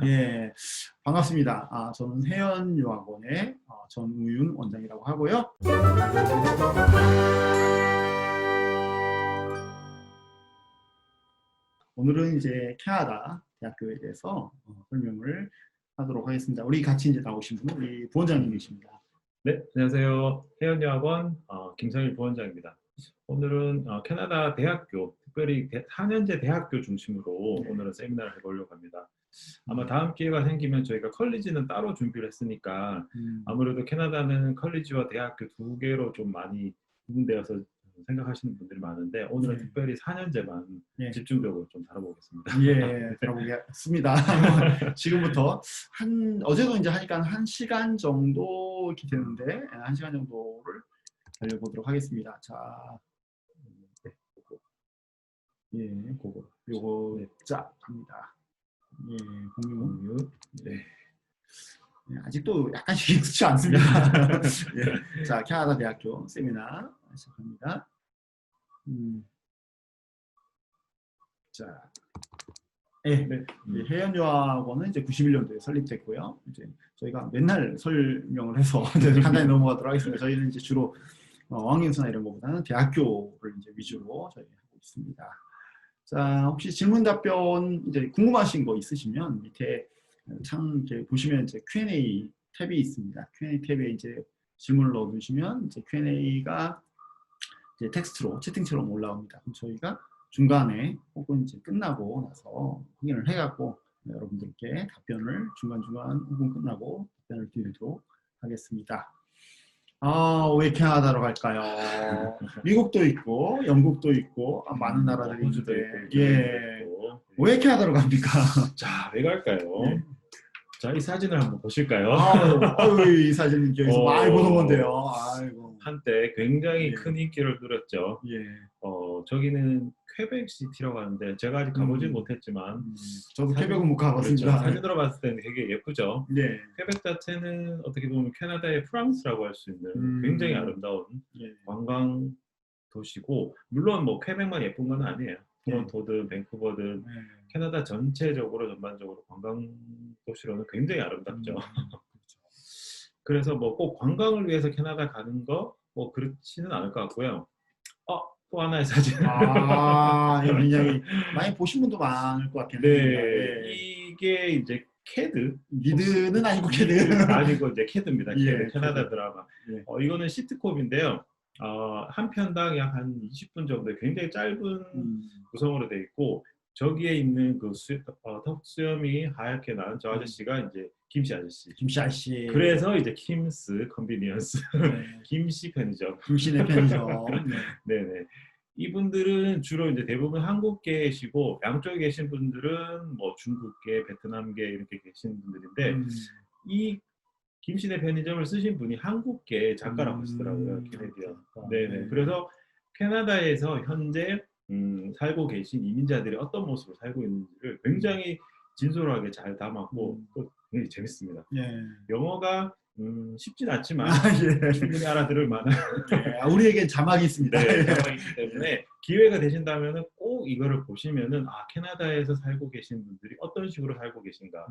예, 반갑습니다. 저는 해연유학원의 전우윤 원장이라고 하고요. 오늘은 이제 캐나다 대학교에 대해서 설명을 하도록 하겠습니다. 우리 같이 이제 나오신 분은 우리 부원장님이십니다. 네, 안녕하세요. 해연여학원 김성일 부원장입니다. 오늘은 캐나다 대학교, 특별히 4년제 대학교 중심으로 오늘은 세미나를 해보려고 합니다. 아마 다음 기회가 생기면 저희가 컬리지는 따로 준비를 했으니까 아무래도 캐나다는 컬리지와 대학교 두 개로 좀 많이 구분되어서 생각하시는 분들이 많은데 오늘은 특별히 4년제만 집중적으로 좀 다뤄보겠습니다. 예, 다뤄보겠습니다. 지금부터 어제도 이제 하니까 1시간 정도 이렇게 되는데 1시간 정도를 달려보도록 하겠습니다. 자, 예, 요거 자 갑니다. 예, 공유. 네. 아직도 약간씩 익숙치 않습니다. 예. 자, 캐나다 대학교 세미나 시작합니다. 자, 해연유학원은 이제 91년도에 설립됐고요. 이제 저희가 맨날 설명을 해서 간단히 넘어가도록 하겠습니다. 저희는 이제 주로 어학연수나 이런 것보다는 대학교를 이제 위주로 저희 하고 있습니다. 자, 혹시 질문 답변 이제 궁금하신 거 있으시면 밑에 창 이렇게 보시면 이제 Q&A 탭이 있습니다. Q&A 탭에 이제 질문을 넣어두시면 이제 Q&A가 이제 텍스트로 채팅처럼 올라옵니다. 그럼 저희가 중간에 혹은 이제 끝나고 나서 확인을 해갖고 여러분들께 답변을 중간중간 혹은 끝나고 답변을 드리도록 하겠습니다. 왜 캐나다로 갈까요? 미국도 있고 영국도 있고 많은 나라들이 있는데 왜 캐나다로 갑니까? 자, 왜 갈까요? 자, 이 사진을 한번 보실까요? 이 사진은 여기서 많이 보는 건데요. 아이고. 한때 굉장히 큰 인기를 누렸죠. 예. 저기는 퀘벡 시티라고 하는데 제가 아직 가보진 못했지만 저도 퀘벡은 못 가봤습니다. 그렇죠. 사진으로 봤을 때는 되게 예쁘죠. 예. 퀘벡 자체는 어떻게 보면 캐나다의 프랑스라고 할 수 있는 굉장히 아름다운 관광 도시고, 물론 뭐 퀘벡만 예쁜 건 아니에요. 토론토든 밴쿠버든 캐나다 전체적으로 전반적으로 관광 도시로는 굉장히 아름답죠. 그래서 뭐 꼭 관광을 위해서 캐나다 가는 거 뭐 그렇지는 않을 것 같고요. 또 하나의 사진. 굉장히 많이 보신 분도 많을 것 같긴 합니다. 네, 이게 이제 캐드. 니드는 아니고 캐드. 아니고 이제 캐드입니다. 캐드. 캐나다 드라마. 이거는 시트콤인데요. 한 편당 약 한 20분 정도의 굉장히 짧은 구성으로 되어 있고, 저기에 있는 그 턱수염이 하얗게 난 저 아저씨가 이제 김씨 아저씨. 김씨 아저씨. 그래서 이제 킴스 컨비니언스. 김씨 편의점. 김씨네 편의점. 네네. 이분들은 주로 이제 대부분 한국계시고, 양쪽에 계신 분들은 뭐 중국계, 베트남계 이렇게 계신 분들인데, 이 김씨네 편의점을 쓰신 분이 한국계 작가라고 하시더라고요. 캐네디언. 네네. 그래서 캐나다에서 현재 살고 계신 이민자들이 어떤 모습으로 살고 있는지를 굉장히 진솔하게 잘 담았고 또 굉장히 재밌습니다. 영어가 쉽진 않지만 충분히 알아들을 만한 우리에겐 자막이 있습니다. 자막이 있기 때문에 기회가 되신다면 꼭 이거를 보시면은 캐나다에서 살고 계신 분들이 어떤 식으로 살고 계신가,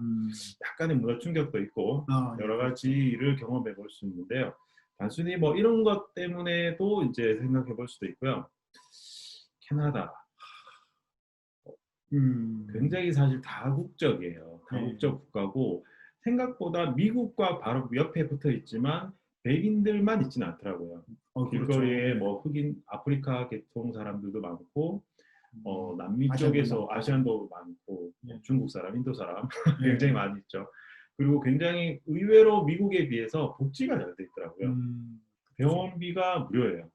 약간의 문화 충격도 있고 여러 가지를 경험해 볼 수 있는데요. 단순히 뭐 이런 것 때문에도 이제 생각해 볼 수도 있고요. 캐나다 굉장히 사실 다국적이에요. 다국적 국가고, 생각보다 미국과 바로 옆에 붙어 있지만 백인들만 있지는 않더라고요. 길거리에 그렇죠. 뭐 흑인, 아프리카 계통 사람들도 많고, 남미 쪽에서 아시안도 많고, 중국 사람, 인도 사람 굉장히 많이 있죠. 그리고 굉장히 의외로 미국에 비해서 복지가 잘 돼 있더라고요. 병원비가 무료예요.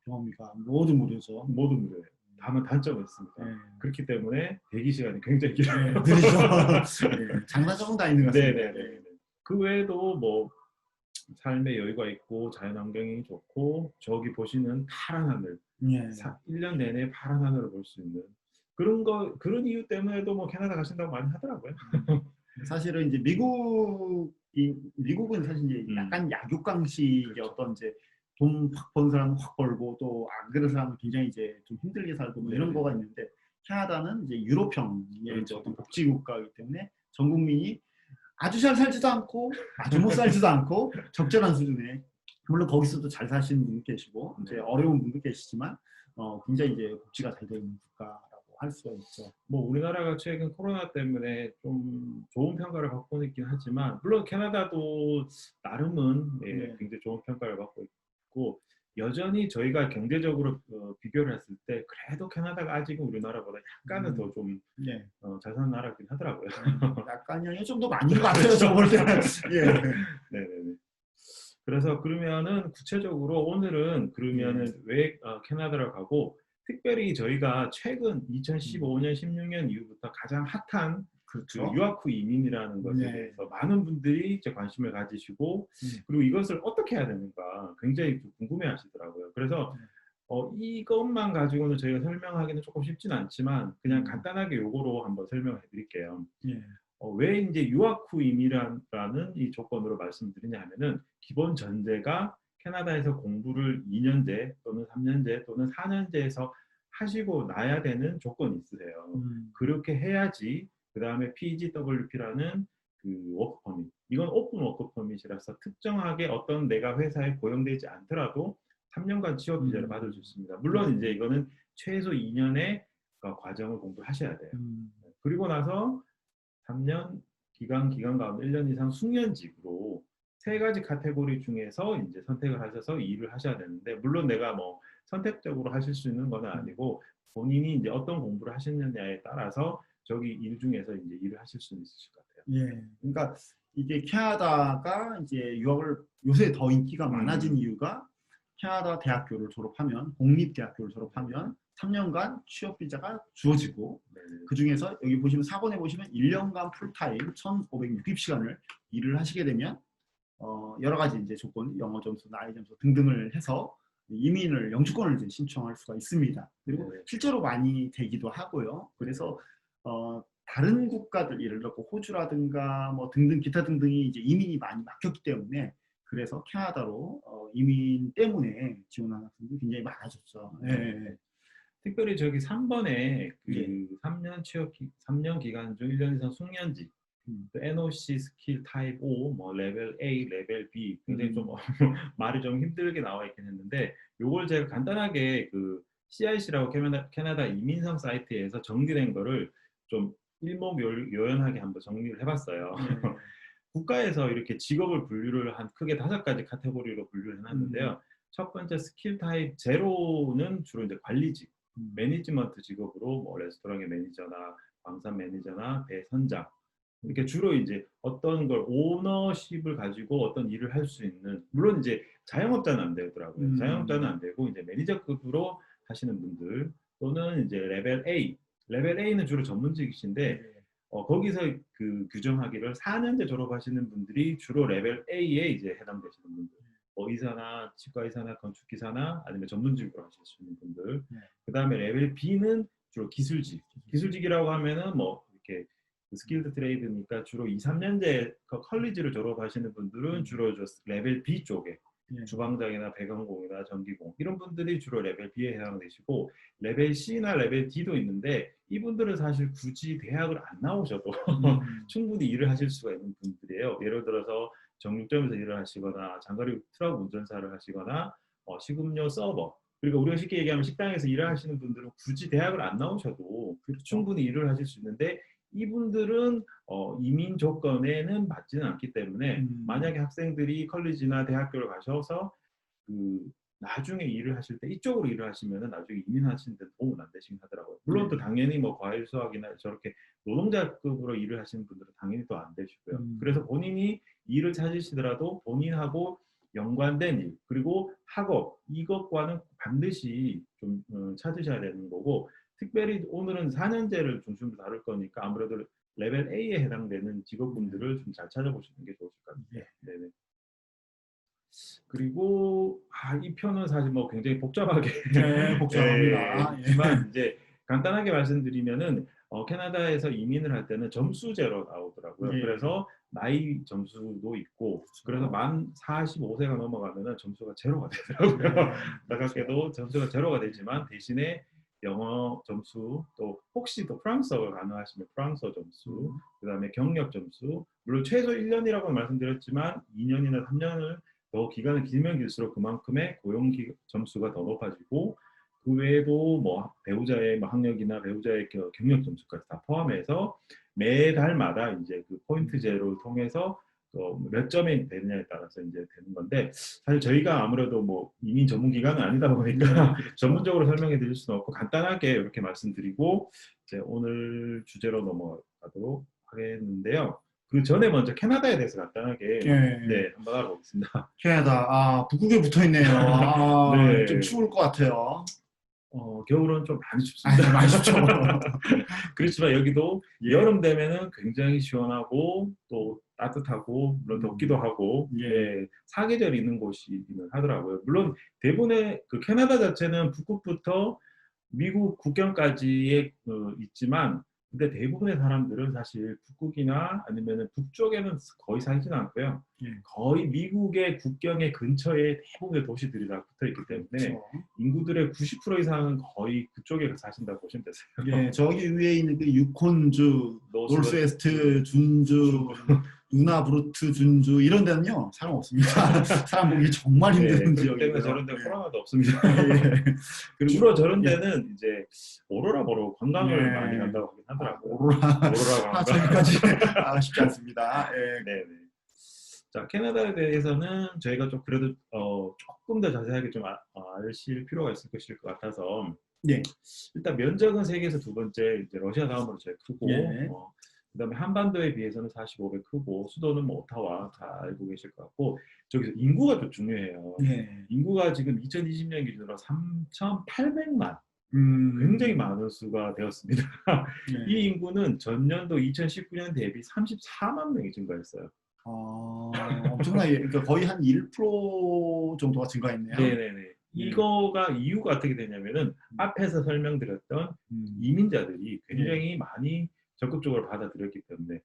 병원비가 모두 무료죠. 모두 무료예요. 다만 단점이 있습니다. 그렇기 때문에 대기 시간이 굉장히 길어요. 느리죠. 장단점은 다 있는 것 같습니다. 네네네. 그 외에도 뭐 삶의 여유가 있고 자연환경이 좋고, 저기 보시는 파란 하늘, 1년 내내 파란 하늘을 볼 수 있는 그런 이유 때문에도 뭐 캐나다 가신다고 많이 하더라고요. 사실은 이제 미국은 사실 이제 약간 약육강식의 어떤 이제 돈 확 번 사람은 확 벌고 또 안 그런 사람은 굉장히 이제 좀 힘들게 살고 뭐 이런 거가 있는데, 캐나다는 이제 유럽형의 이제 어떤 복지국가이기 때문에 전 국민이 아주 잘 살지도 않고 아주 못 살지도 않고 적절한 수준에, 물론 거기서도 잘 사시는 분도 계시고 이제 어려운 분도 계시지만 굉장히 이제 복지가 잘 되어 있는 국가라고 할 수가 있죠. 뭐 우리나라가 최근 코로나 때문에 좀 좋은 평가를 받고 있긴 하지만 물론 캐나다도 나름은 네. 굉장히 좋은 평가를 받고 있고 여전히 저희가 경제적으로 비교를 했을 때 그래도 캐나다가 아직은 우리나라보다 약간은 더 좀 네. 잘 사는 나라긴 하더라고요. 약간이 좀 더 많은 것 같아요. 저 볼 때는. 예. 네네네. 그래서 그러면은 구체적으로 오늘은 그러면은 왜 캐나다를 가고 특별히 저희가 최근 2015년, 16년 이후부터 가장 핫한 그 그렇죠. 유학 후 이민이라는 것에 네. 대해서 많은 분들이 이제 관심을 가지시고 그리고 이것을 어떻게 해야 되는가 굉장히 좀 궁금해하시더라고요. 그래서 이것만 가지고는 저희가 설명하기는 조금 쉽진 않지만 그냥 간단하게 요거로 한번 설명해 드릴게요. 예. 왜 이제 유학 후 이민이라는 이 조건으로 말씀드리냐 하면은 기본 전제가 캐나다에서 공부를 2년제 또는 3년제 또는 4년제에서 하시고 나야 되는 조건이 있으세요. 그렇게 해야지 그 다음에 PGWP라는 그 워크 퍼밋, 이건 오픈 워크 퍼밋이라서 특정하게 어떤 내가 회사에 고용되지 않더라도 3년간 취업 비자를 받을 수 있습니다. 물론 이제 이거는 최소 2년의 과정을 공부하셔야 돼요. 그리고 나서 3년 기간 가운데 1년 이상 숙련직으로 세 가지 카테고리 중에서 이제 선택을 하셔서 일을 하셔야 되는데 물론 내가 뭐 선택적으로 하실 수 있는 건 아니고 본인이 이제 어떤 공부를 하셨느냐에 따라서 저기 일 중에서 이제 일을 하실 수 있으실 것 같아요. 예. 그러니까 이게 캐나다가 이제 유학을 요새 더 인기가 많아진 이유가 캐나다 대학교를 졸업하면 공립대학교를 졸업하면 3년간 취업 비자가 주어지고 그 중에서 여기 보시면 4번에 보시면 1년간 풀타임 1,560시간을 일을 하시게 되면 여러 가지 이제 조건, 영어 점수, 나이 점수 등등을 해서 이민을 영주권을 이제 신청할 수가 있습니다. 그리고 실제로 많이 되기도 하고요. 그래서 다른 국가들 예를 들어 호주라든가 뭐 등등 기타 등등이 이제 이민이 많이 막혔기 때문에 그래서 캐나다로 이민 때문에 지원하는 학생들이 굉장히 많아졌죠. 네. 특별히 저기 3번에 그 예. 3년 취업 3년 기간 중 1년 이상 숙련직 NOC 스킬 타입 O, 뭐 레벨 A, 레벨 B 굉장히 좀 말이 좀 힘들게 나와 있긴 했는데 요걸 제가 간단하게 그 CIC라고 캐나다 이민성 사이트에서 정리된 거를 좀 일목요연하게 한번 정리를 해봤어요. 국가에서 이렇게 직업을 분류를 한 크게 5가지 카테고리로 분류를 해놨는데요. 첫 번째 스킬 타입 제로는 주로 이제 관리직, 매니지먼트 직업으로 뭐 레스토랑의 매니저나 광산 매니저나 배선장 이렇게 주로 이제 어떤 걸 오너십을 가지고 어떤 일을 할 수 있는 물론 이제 자영업자는 안 되더라고요. 자영업자는 안 되고 이제 매니저급으로 하시는 분들 또는 이제 레벨 A는 주로 전문직이신데 거기서 그 규정하기를 4년제 졸업하시는 분들이 주로 레벨 A에 이제 해당되시는 분들. 의사나 치과 의사나 건축 기사나 아니면 전문직으로 하실 수 있는 분들. 그다음에 레벨 B는 주로 기술직이라고 하면은 뭐 이렇게 스킬드 트레이드니까 주로 2, 3년제 컬리지를 졸업하시는 분들은 주로 레벨 B 쪽에 주방장이나 배관공이나 전기공 이런 분들이 주로 레벨 B에 해당되시고 레벨 C나 레벨 D도 있는데 이분들은 사실 굳이 대학을 안 나오셔도 충분히 일을 하실 수가 있는 분들이에요. 예를 들어서 정육점에서 일을 하시거나 장거리 트럭 운전사를 하시거나 식음료 서버 그리고 우리가 쉽게 얘기하면 식당에서 일을 하시는 분들은 굳이 대학을 안 나오셔도 충분히 일을 하실 수 있는데 이분들은 이민 조건에는 맞지는 않기 때문에 만약에 학생들이 컬리지나 대학교를 가셔서 그 나중에 일을 하실 때 이쪽으로 일을 하시면은 나중에 이민하시는 데 도움은 안 되시긴 하더라고요. 물론 또 당연히 뭐 과일 수확이나 저렇게 노동자급으로 일을 하시는 분들은 당연히 또 안 되시고요. 그래서 본인이 일을 찾으시더라도 본인하고 연관된 일 그리고 학업 이것과는 반드시 좀 찾으셔야 되는 거고 특별히 오늘은 4년제를 중심으로 다룰 거니까 아무래도 레벨 A에 해당되는 직업군들을 좀 잘 찾아보시는 게 좋으실 것 같아요. 네네. 그리고 이 편은 사실 뭐 굉장히 복잡하게 복잡합니다. 있지만 이제 간단하게 말씀드리면은 캐나다에서 이민을 할 때는 점수제로 나오더라고요. 그래서 나이 점수도 있고 그래서 만 45세가 넘어가면은 점수가 제로가 되더라고요. 안타깝게도 점수가 제로가 되지만 대신에 영어 점수, 또 혹시 또 프랑스어가 가능하시면 프랑스어 점수, 그다음에 경력 점수, 물론 최소 1년이라고 말씀드렸지만 2년이나 3년을 더 기간이 길면 길수록 그만큼의 고용 점수가 더 높아지고, 그 외에도 뭐 배우자의 뭐 학력이나 배우자의 경력 점수까지 다 포함해서 매달마다 이제 그 포인트제로를 통해서 몇 점이 되느냐에 따라서 이제 되는 건데, 사실 저희가 아무래도 뭐 이민 전문 기관은 아니다 보니까 그렇죠. 전문적으로 설명해 드릴 수는 없고 간단하게 이렇게 말씀드리고 이제 오늘 주제로 넘어가도록 하겠는데요. 그 전에 먼저 캐나다에 대해서 간단하게 네, 한번 알아보겠습니다. 캐나다, 북극에 붙어 있네요. 네. 좀 추울 것 같아요. 겨울은 좀 많이 춥습니다. 많이 춥죠. 그렇지만 여기도 예. 여름 되면은 굉장히 시원하고 또 따뜻하고 물론 덥기도 하고 예, 사계절이 있는 곳이기는 하더라고요. 물론 대부분의 그 캐나다 자체는 북극부터 미국 국경까지에 있지만, 근데 대부분의 사람들은 사실 북극이나 아니면은 북쪽에는 거의 살지는 않고요. 거의 미국의 국경의 근처에 대부분의 도시들이 다 붙어 있기 때문에 그렇죠. 인구들의 90% 이상은 거의 그쪽에 사신다고 보시면 되세요. 예, 저기 위에 있는 그 유콘주, 노스웨스트 준주, 누나브루트 준주 이런 데는요 사람 없습니다. 사람 보기 정말 힘든 그렇기 지역이고요. 때문에 저런 데 코로나도 없습니다. 그리고 주로 저런 데는 이제 오로라 보러 관광을 많이 간다고 하긴 하더라고요. 오로라 관광. 저기까지 쉽지 않습니다. 네네. 자, 캐나다에 대해서는 저희가 좀 그래도 조금 더 자세하게 좀 아실 필요가 있을 것일 것 같아서, 일단 면적은 세계에서 두 번째, 이제 러시아 다음으로 제일 크고, 그다음에 한반도에 비해서는 45배 크고, 수도는 뭐 오타와 다 알고 계실 것 같고, 저기서 인구가 좀 중요해요. 인구가 지금 2020년 기준으로 3,800만. 굉장히 많은 수가 되었습니다. 이 인구는 전년도 2019년 대비 34만 명이 증가했어요. 엄청나게, 그러니까 거의 한 1% 정도가 증가했네요. 네네네. 이거가 이유가 어떻게 되냐면은 앞에서 설명드렸던 이민자들이 굉장히 많이 적극적으로 받아들였기 때문에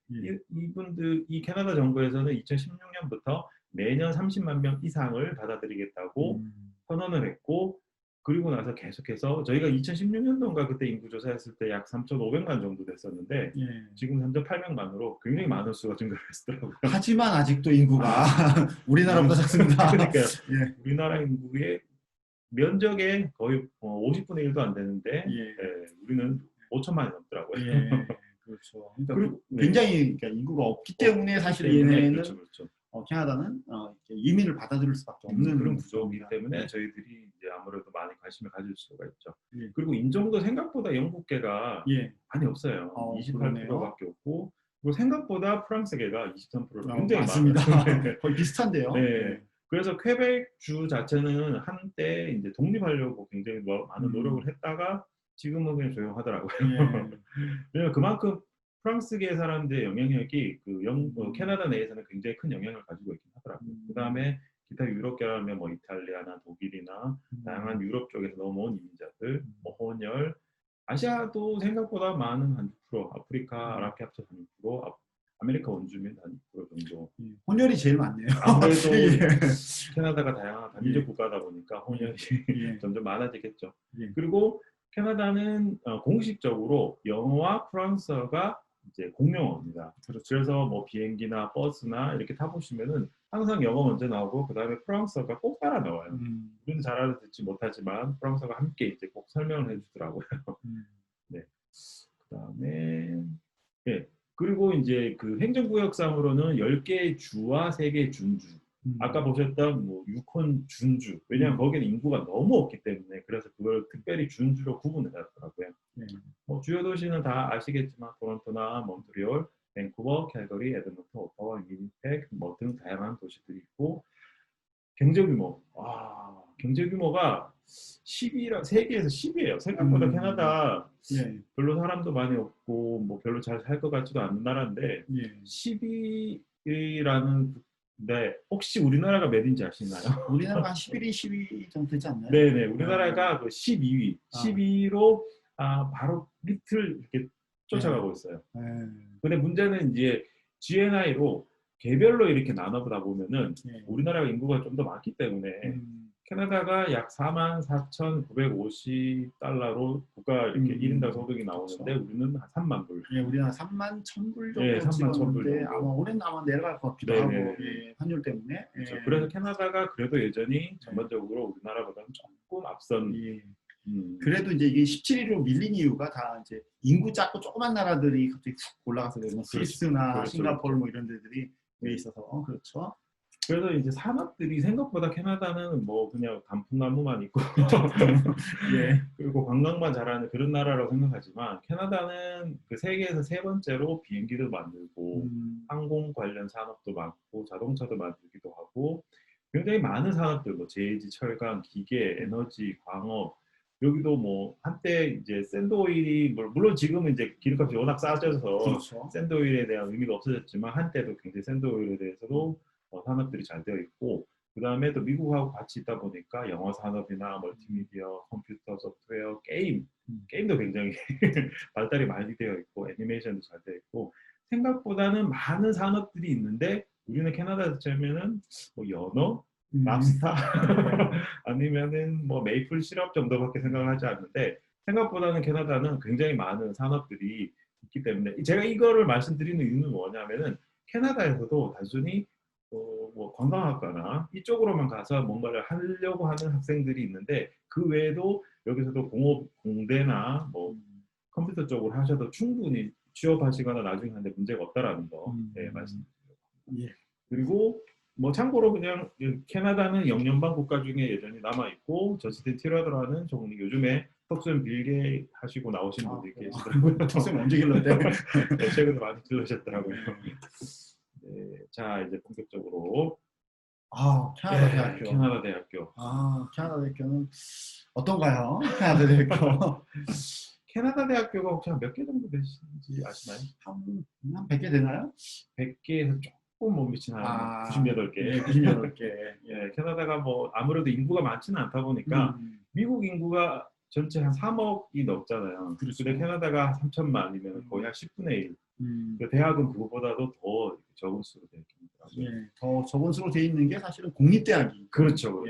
이 캐나다 정부에서는 2016년부터 매년 30만 명 이상을 받아들이겠다고 선언을 했고, 그리고 나서 계속해서 저희가 2016년도인가 그때 인구 조사했을 때 약 3,500만 정도 됐었는데 지금 3,800만으로 굉장히 많은 수가 증가했더라고요. 하지만 아직도 인구가 우리나라보다 작습니다. 그러니까요. 우리나라 인구의 면적의 거의 50분의 1도 안 되는데 우리는 5천만이 넘더라고요. 그렇죠. 그러니까 굉장히 그러니까 인구가 없기 때문에 사실 얘네는 그렇죠. 캐나다는 이민을 받아들일 수밖에 없는 그런 구조이기 때문에 저희들이 이제 아무래도 많이 관심을 가질 수가 있죠. 그리고 인종도 생각보다 영국계가 많이 없어요. 28%밖에 없고, 그리고 생각보다 프랑스계가 23%로 굉장히 많습니다. 많아요. 거의 비슷한데요. 그래서 퀘벡 주 자체는 한때 이제 독립하려고 굉장히 많은 노력을 했다가 지금은 그냥 조용하더라고요. 왜냐면 그만큼 프랑스계 사람들의 영향력이 캐나다 내에서는 굉장히 큰 영향을 가지고 있긴 하더라고요. 그 다음에 기타 유럽계라면 뭐 이탈리아나 독일이나 다양한 유럽 쪽에서 넘어온 이민자들, 뭐 혼혈, 아시아도 생각보다 많은 한 6%, 아프리카, 아랍계 합쳐서 한 6%, 아메리카 원주민 한 6% 정도. 혼혈이 제일 많네요. 아무래도 캐나다가 다양한 다민족 국가다 보니까 혼혈이 점점 많아지겠죠. 그리고 캐나다는 공식적으로 영어와 프랑스어가 이제 공용어입니다. 그래서 뭐 비행기나 버스나 이렇게 타보시면은 항상 영어 먼저 나오고 그 다음에 프랑스어가 꼭 따라 나와요. 우리는 잘 알아듣지 못하지만 프랑스어가 함께 이제 꼭 설명을 해주더라고요. 그 다음에 그리고 이제 그 행정구역상으로는 10개의 주와 3개의 준주. 아까 보셨던 뭐 유콘 준주. 왜냐하면 거기는 인구가 너무 없기 때문에 그래서 그걸 특별히 준주로 구분을 해놨더라고요. 뭐 주요 도시는 다 아시겠지만 토론토나 몬트리올, 밴쿠버, 캘거리, 에드먼턴, 오타와, 위니펙 뭐 등 다양한 도시들이 있고, 경제 규모가 10세계에서 10이에요. 생각보다 캐나다 별로 사람도 많이 없고 뭐 별로 잘 살 것 같지도 않은 나라인데 10위라는. 혹시 우리나라가 몇인지 아시나요? 우리나라가 한 11위, 12위 정도 되지 않나요? 네네, 우리나라가 그 12위, 12위로 바로 밑을 이렇게 쫓아가고 있어요. 근데 문제는 이제 GNI로 개별로 이렇게 나눠보다 보면은 우리나라 인구가 좀 더 많기 때문에 캐나다가 약 44,950달러로 국가 이렇게 1인당 소득이 나오는데 그렇죠. 우리는 한 3만 불. 예, 우리나라 3만 1,000불 정도 예, 3만 1,000불 찍었는데 정도. 아마 올해는 아마 내려갈 것 같기도 네, 하고 네. 예, 환율 때문에. 그렇죠. 예. 그래서 캐나다가 그래도 여전히 전반적으로 우리나라보다는 조금 앞선. 예. 그래도 이제 이게 17위로 밀린 이유가 다 이제 인구 작고 조그만 나라들이 갑자기 훅 올라가서 뭐 스위스나 그렇죠. 싱가포르 뭐 이런 데들이 위에 있어서 그렇죠. 그래서 이제 산업들이 생각보다 캐나다는 뭐 그냥 단풍나무만 있고 예. 그리고 관광만 잘하는 그런 나라라고 생각하지만 캐나다는 그 세계에서 세 번째로 비행기도 만들고 항공 관련 산업도 많고 자동차도 만들기도 하고 굉장히 많은 산업들 뭐 제이지, 철강, 기계, 에너지, 광업 여기도 뭐 한때 이제 샌드오일이 물론 지금은 이제 기름값이 워낙 싸져서 그렇죠. 샌드오일에 대한 의미가 없어졌지만 한때도 굉장히 샌드오일에 대해서도 산업들이 잘 되어 있고 그 다음에 또 미국하고 같이 있다 보니까 영어 산업이나 멀티미디어, 컴퓨터, 소프트웨어, 게임도 굉장히 발달이 많이 되어 있고 애니메이션도 잘 되어 있고 생각보다는 많은 산업들이 있는데 우리는 캐나다에서 치면은 뭐 연어, 랍스타 아니면은 뭐 메이플 시럽 정도밖에 생각하지 않는데 생각보다는 캐나다는 굉장히 많은 산업들이 있기 때문에 제가 이거를 말씀드리는 이유는 뭐냐면은 캐나다에서도 단순히 뭐 관광학과나 이쪽으로만 가서 뭔가를 하려고 하는 학생들이 있는데 그 외에도 여기서도 공대나 뭐 컴퓨터 쪽으로 하셔도 충분히 취업하시거나 나중에 하는데 문제가 없다라는 거 네, 말씀드립니다. 예. 그리고 뭐 참고로 그냥 캐나다는 영연방 국가 중에 여전히 남아 있고 저스틴 트루도라는 좀 요즘에 턱수염 길게 하시고 나오신 분들이 계시더라고요. 턱수염 언제 길렀대? 네, 최근에 많이 길러셨더라고요. 네, 자 이제 본격적으로 캐나다 대학교. 캐나다 대학교. 캐나다 대학교는 어떤가요? 캐나다 대학교. 캐나다 대학교가 혹시 한 몇 개 정도 되시는지 아시나요? 한 100개 되나요? 100개에서 조금 못 미치는 98개. 네, 98개. 예, 캐나다가 뭐 아무래도 인구가 많지는 않다 보니까 미국 인구가 전체 한 3억이 넘잖아요. 그렇죠. 근데 캐나다가 3천만이면 거의 한 10분의 1. 대학은 그거보다도 더 적은 수로 되어 있더라고요. 예, 더 적은 수로 되어 있는 게 사실은 공립대학이. 그렇죠.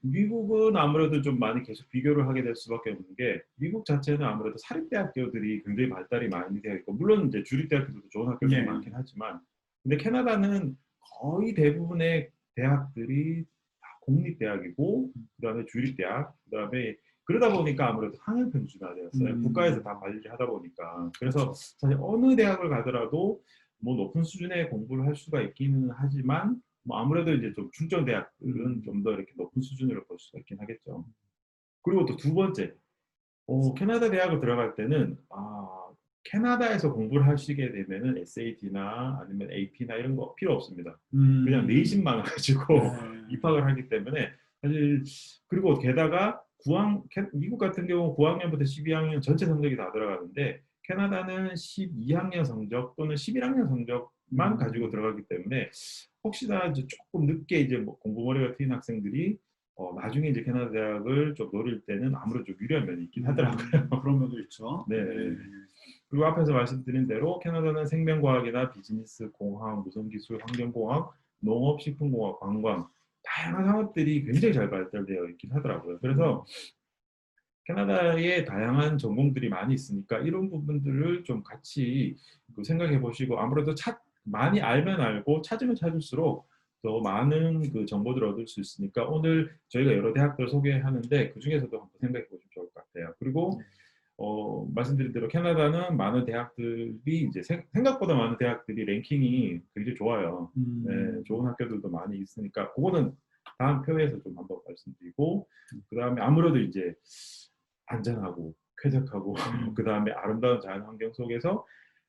미국은 아무래도 좀 많이 계속 비교를 하게 될 수밖에 없는 게 미국 자체는 아무래도 사립대학교들이 굉장히 발달이 많이 되어 있고 물론 이제 주립대학교들도 좋은 학교들이 많긴 하지만 근데 캐나다는 거의 대부분의 대학들이 다 공립대학이고 그다음에 주립대학 그다음에 그러다 보니까 아무래도 상향 편준화되었어요. 국가에서 다 관리하다 보니까 그래서 사실 어느 대학을 가더라도 뭐 높은 수준의 공부를 할 수가 있기는 하지만 뭐 아무래도 이제 좀 중점 대학들은 좀 더 이렇게 높은 수준으로 볼 수가 있긴 하겠죠. 그리고 또 두 번째, 캐나다 대학을 들어갈 때는 캐나다에서 공부를 하시게 되면은 SAT나 아니면 AP나 이런 거 필요 없습니다. 그냥 내신만 가지고 입학을 하기 때문에 사실 그리고 게다가 미국 같은 경우 9학년부터 12학년 전체 성적이 다 들어가는데 캐나다는 12학년 성적 또는 11학년 성적만 가지고 들어가기 때문에 혹시나 이제 조금 늦게 이제 뭐 공부머리가 트인 학생들이 나중에 이제 캐나다 대학을 좀 노릴 때는 아무래도 좀 유리한 면이 있긴 하더라고요. 그런 면도 있죠. 네. 그리고 앞에서 말씀드린 대로 캐나다는 생명과학이나 비즈니스, 공학, 무선기술, 환경공학, 농업, 식품공학, 관광 다양한 산업들이 굉장히 잘 발달되어 있긴 하더라고요. 그래서 캐나다에 다양한 전공들이 많이 있으니까 이런 부분들을 좀 같이 생각해 보시고 아무래도 많이 알면 알고 찾으면 찾을수록 더 많은 그 정보들을 얻을 수 있으니까 오늘 저희가 여러 대학들을 소개하는데 그 중에서도 한번 생각해 보시면 좋을 것 같아요. 그리고 말씀드린 대로 캐나다는 많은 대학들이 이제 생각보다 많은 대학들이 랭킹이 굉장히 좋아요. 네, 좋은 학교들도 많이 있으니까 그거는 다음 표에서 좀 한번 말씀드리고 그 다음에 아무래도 이제 안전하고 쾌적하고 그 다음에 아름다운 자연 환경 속에서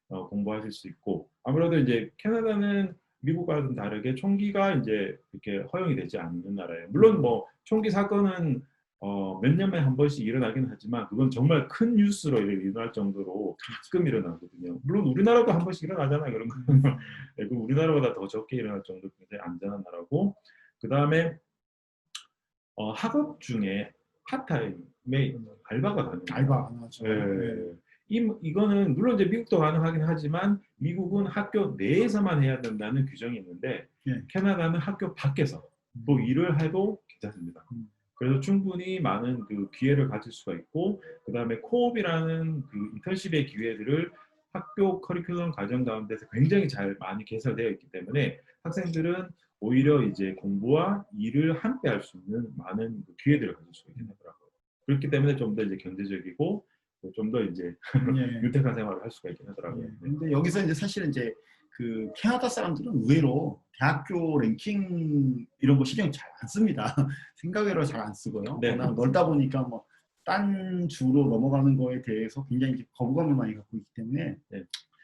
공부하실 수 있고 아무래도 이제 캐나다는 미국과는 다르게 총기가 이제 이렇게 허용이 되지 않는 나라예요. 물론 뭐 총기 사건은 몇 년에 한 번씩 일어나긴 하지만 그건 정말 큰 뉴스로 일어날 정도로 가끔 일어나거든요. 물론 우리나라도 한 번씩 일어나잖아요. 그런 거는 우리나라보다 더 적게 일어날 정도로 굉장히 안전한 나라고 그 다음에 학업 중에 파타임에 알바가 가능해요. 알바 가능하죠. 이거는 물론 이제 미국도 가능하긴 하지만 미국은 학교 내에서만 해야 된다는 규정이 있는데 캐나다는 학교 밖에서 또 일을 해도 괜찮습니다. 그래서 충분히 많은 그 기회를 가질 수가 있고, 그 다음에 코옵이라는 그 인턴십의 기회들을 학교 커리큘럼 과정 가운데서 굉장히 잘 많이 개설되어 있기 때문에 학생들은 오히려 이제 공부와 일을 함께 할 수 있는 많은 그 기회들을 가질 수가 있게 되더라고요. 그렇기 때문에 좀 더 이제 경제적이고 좀 더 이제 예. 유택한 생활을 할 수가 있긴 하더라고요. 예. 네. 근데 여기서 이제 사실은 이제 그 캐나다 사람들은 의외로 대학교 랭킹 이런 거 신경 잘 안 씁니다. 생각외로 잘 안 쓰고요. 네. 워낙 넓다 보니까 뭐 딴 주로 넘어가는 거에 대해서 굉장히 이제 거부감을 많이 갖고 있기 때문에 네.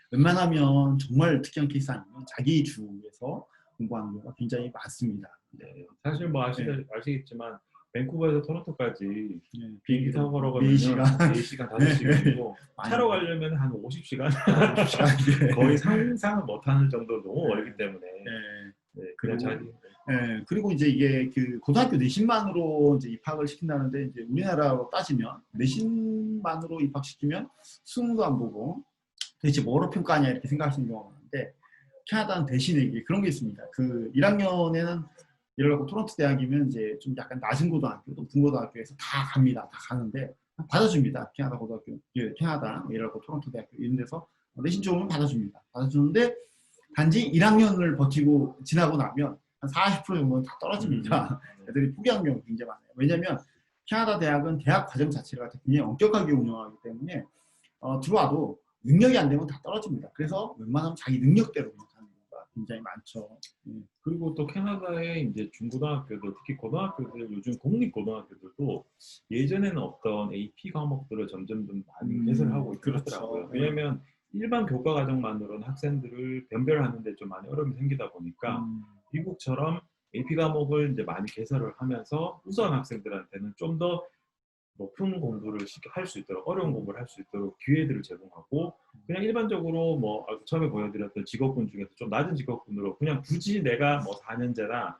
웬만하면 정말 특이한 케이스 아니면 자기 주에서 공부하는 경우가 굉장히 많습니다. 네. 사실 뭐 아시겠지만 밴쿠버에서 토론토까지 예. 비행기 타고 걸어가면 4시간. 4시간, 5시간이고 많이 차로 걸려요. 가려면 한 50시간? 50시간. 거의 상상을 못하는 정도로 너무 멀기 때문에 예. 네, 그냥 그리고 그리고 이제 이게 그 고등학교 내신만으로 이제 입학을 시킨다는데 이제 우리나라로 따지면 내신만으로 입학시키면 수능도 안 보고 도대체 뭐로 평가하냐 이렇게 생각하시는 경우가 많은데 캐나다는 대신에 이게 그런 게 있습니다. 그 1학년에는 예를 들어 토론토 대학이면 이제 좀 약간 낮은 고등학교, 높은 고등학교에서 다 갑니다. 다 가는데 받아줍니다. 캐나다 고등학교, 캐나다 예를 들어 토론토 대학교 이런 데서 내신 좋으면 받아줍니다. 받아주는데 단지 1학년을 버티고 지나고 나면 한 40% 정도는 다 떨어집니다. 애들이 포기하는 경우가 굉장히 많아요. 왜냐하면 캐나다 대학은 대학 과정 자체가 굉장히 엄격하게 운영하기 때문에 들어와도 능력이 안 되면 다 떨어집니다. 그래서 웬만하면 자기 능력대로 하는 경우가 굉장히 많죠. 그리고 또 캐나다의 이제 중고등학교들, 특히 고등학교들, 요즘 공립고등학교들도 예전에는 없던 AP 과목들을 점점 좀 많이 개설하고 있긴 그렇죠. 하더라고요. 왜냐하면 일반 교과 과정만으로는 학생들을 변별하는 데 좀 많이 어려움이 생기다 보니까 미국처럼 AP 과목을 이제 많이 개설을 하면서 우수한 학생들한테는 좀 더 높은 공부를 할 수 있도록, 어려운 공부를 할 수 있도록 기회들을 제공하고, 그냥 일반적으로 뭐 처음에 보여드렸던 직업군 중에서 좀 낮은 직업군으로 그냥 굳이 내가 뭐 4년제나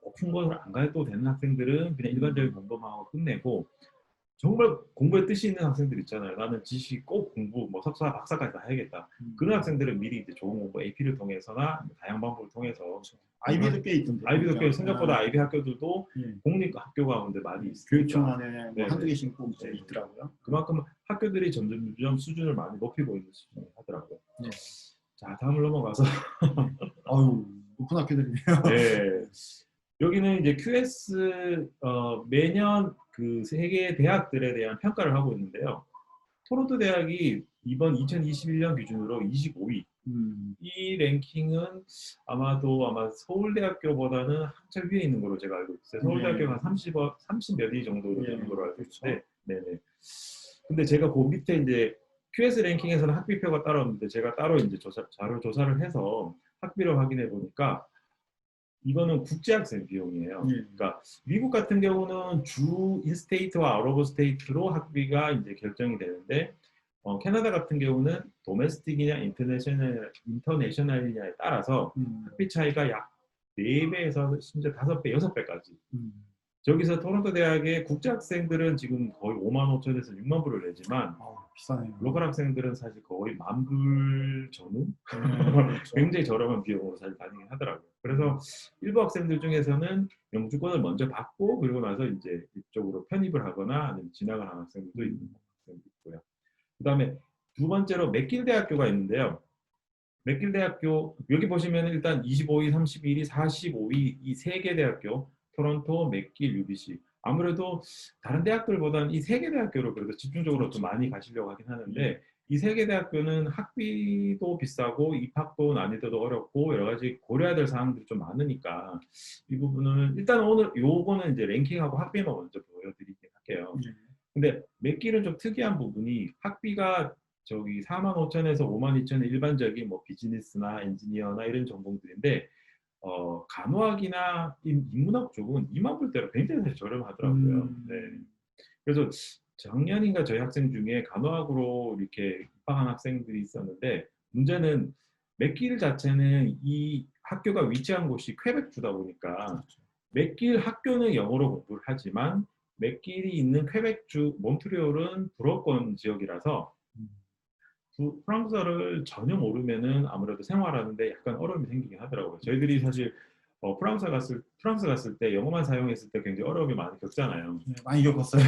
높은 것을 안 가도 되는 학생들은 그냥 일반적인 공부만 하고 끝내고, 정말 공부에 뜻이 있는 학생들 있잖아요. 나는 지식 꼭 공부, 뭐 석사, 박사까지 다 해야겠다. 그런 학생들은 미리 이제 좋은 공부, AP를 통해서나 다양한 방법을 통해서 아이비도 꽤 있던데. 아이비도 꽤 생각보다 아이비 학교들도 공립 학교 가운데 많이 있으니까 교육청 안에 뭐 한두 개씩 꼭 네. 있더라고요. 그만큼 학교들이 점점 수준을 많이 높이고 있는 수준이 하더라고요. 네. 자, 다음을 넘어가서 아유, 높은 학교들이네요. 네. 여기는 이제 QS 매년 그 세계 대학들에 대한 평가를 하고 있는데요. 토론토 대학이 이번 2021년 기준으로 25위. 이 랭킹은 아마 서울대학교보다는 한참 위에 있는 걸로 제가 알고 있어요. 서울대학교가 한 30몇 위 정도로 되는 걸로 알고 있는데, 네네. 근데 제가 그 밑에 이제 QS 랭킹에서는 학비표가 따로 없는데 제가 따로 이제 자료 조사를 해서 학비를 확인해 보니까 이거는 국제학생 비용이에요. 그러니까 미국 같은 경우는 주 인스테이트와 아웃 오브 스테이트로 학비가 이제 결정이 되는데 캐나다 같은 경우는 도메스틱이냐 인터내셔널이냐에 따라서 학비 차이가 약 4배에서 심지어 5배, 6배까지. 저기서 토론토 대학의 국제학생들은 지금 거의 5만 5천에서 6만 불을 내지만 비싸네요. 로컬 학생들은 사실 거의 10,000불 전후? 그렇죠. 굉장히 저렴한 비용으로 사실 다니긴 하더라고요. 그래서 일부 학생들 중에서는 영주권을 먼저 받고 그리고 나서 이제 이쪽으로 편입을 하거나 아니면 진학을 하는 학생들도 있고요. 그 다음에 두 번째로 맥길 대학교가 있는데요. 맥길 대학교 여기 보시면 일단 25위, 31위, 45위 이 세 개 대학교 토론토, 맥길, UBC 아무래도 다른 대학들보다는 이 세 개 대학교를 그래도 집중적으로 좀 많이 가시려고 하긴 하는데 이 세 개 대학교는 학비도 비싸고 입학도 난이도도 어렵고 여러 가지 고려해야 될 사항들이 좀 많으니까 이 부분은 일단 오늘 요거는 이제 랭킹하고 학비만 먼저 보여드리긴 할게요. 근데 맥길은 좀 특이한 부분이 학비가 저기 45,000에서 52,000의 일반적인 뭐 비즈니스나 엔지니어나 이런 전공들인데 간호학이나 인문학 쪽은 2만 불대로 굉장히 저렴하더라고요. 네. 그래서 작년인가 저희 학생 중에 간호학으로 이렇게 입학한 학생들이 있었는데 문제는 맥길 자체는 이 학교가 위치한 곳이 퀘벡주다 보니까 맥길 학교는 영어로 공부를 하지만 맥길이 있는 퀘벡주 몬트리올은 불어권 지역이라서 프랑스어를 전혀 모르면은 아무래도 생활하는데 약간 어려움이 생기긴 하더라고요. 저희들이 사실 프랑스 갔을 때 영어만 사용했을 때 굉장히 어려움이 많이 겪잖아요. 네, 많이 겪었어요.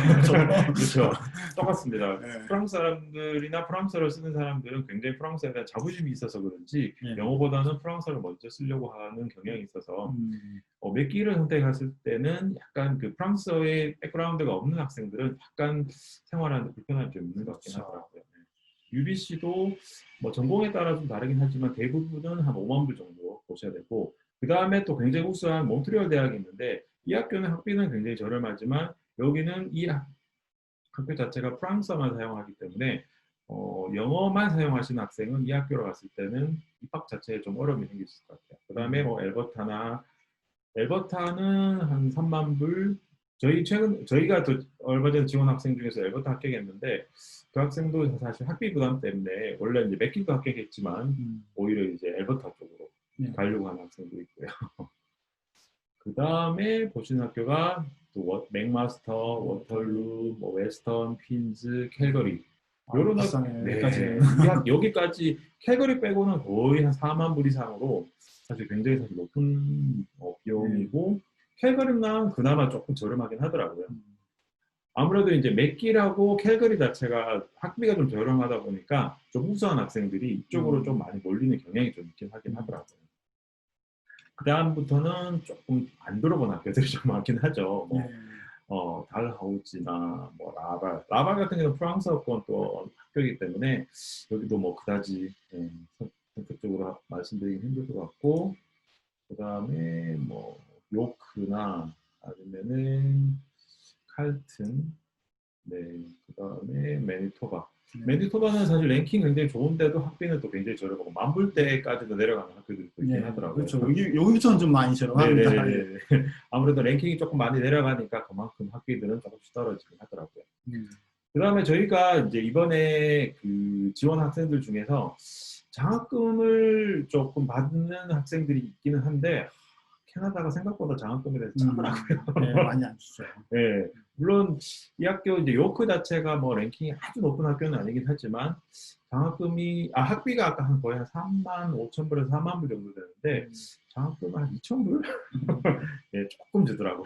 그렇죠. 똑같습니다. 네. 프랑스 사람들이나 프랑스어를 쓰는 사람들은 굉장히 프랑스에 대한 자부심이 있어서 그런지 네. 영어보다는 프랑스어를 먼저 쓰려고 하는 경향이 있어서 음. 맥기를 선택했을 때는 약간 그 프랑스어의 백그라운드가 없는 학생들은 약간 생활하는데 불편함이 좀 있는 것 같긴 그렇죠. 하더라고요. UBC도 뭐 전공에 따라 좀 다르긴 하지만 대부분은 한 5만 불 정도 보셔야 되고 그 다음에 또 굉장히 우수한 몬트리올 대학이 있는데 이 학교는 학비는 굉장히 저렴하지만 여기는 이 학교 자체가 프랑스어만 사용하기 때문에 영어만 사용하시는 학생은 이 학교로 갔을 때는 입학 자체에 좀 어려움이 생길 수 있을 것 같아요. 그 다음에 뭐 엘버타는 한 3만 불. 저희가 또 얼마 전에 지원 학생 중에서 엘버타 합격했는데 그 학생도 사실 학비 부담 때문에 원래 이제 맥길도 합격했지만 오히려 이제 엘버타 쪽으로 네. 가려고 하는 학생도 있고요. 그 다음에 보시는 학교가 또 맥마스터, 워털루, 뭐 웨스턴, 퀸즈, 캘거리. 요런 비싸네요. 네, 여기까지. 여기까지 캘거리 빼고는 거의 한 4만 불 이상으로 사실 굉장히 사실 높은 비용이고 캘거리는 그나마 조금 저렴하긴 하더라고요. 아무래도 이제 맥길하고 캘거리 자체가 학비가 좀 저렴하다 보니까 좀 우수한 학생들이 이쪽으로 좀 많이 몰리는 경향이 좀 있긴 하긴 하더라고요. 그 다음부터는 조금 안 들어본 학교들이 좀 많긴 하죠. 달하우지나 뭐 라발 같은 경우는 프랑스어권 또 학교이기 때문에 여기도 뭐 그다지 선택적으로 말씀드리긴 힘들 것 같고 그 다음에 뭐 요크나 아니면은 칼튼 그 다음에 매니토바는 사실 랭킹 굉장히 좋은데도 학비는 또 굉장히 저렴하고 만불대까지도 내려가는 학교들이 또 있긴 하더라고요. 그렇죠. 여기부터는 좀 많이 저렴합니다. 아무래도 랭킹이 조금 많이 내려가니까 그만큼 학비들은 조금씩 떨어지긴 하더라고요. 그 다음에 저희가 이제 이번에 그 지원 학생들 중에서 장학금을 조금 받는 학생들이 있기는 한데 캐나다가 생각보다 장학금에 대해서 짜더라고요. 많이 안 주죠. 네, 물론 이 학교 이제 요크 자체가 뭐 랭킹이 아주 높은 학교는 아니긴 하지만 학비가 아까 거의 한 3만 5천 불에서 4만 불 정도 되는데 장학금은 한 2천 불? 네, 조금 주더라고요.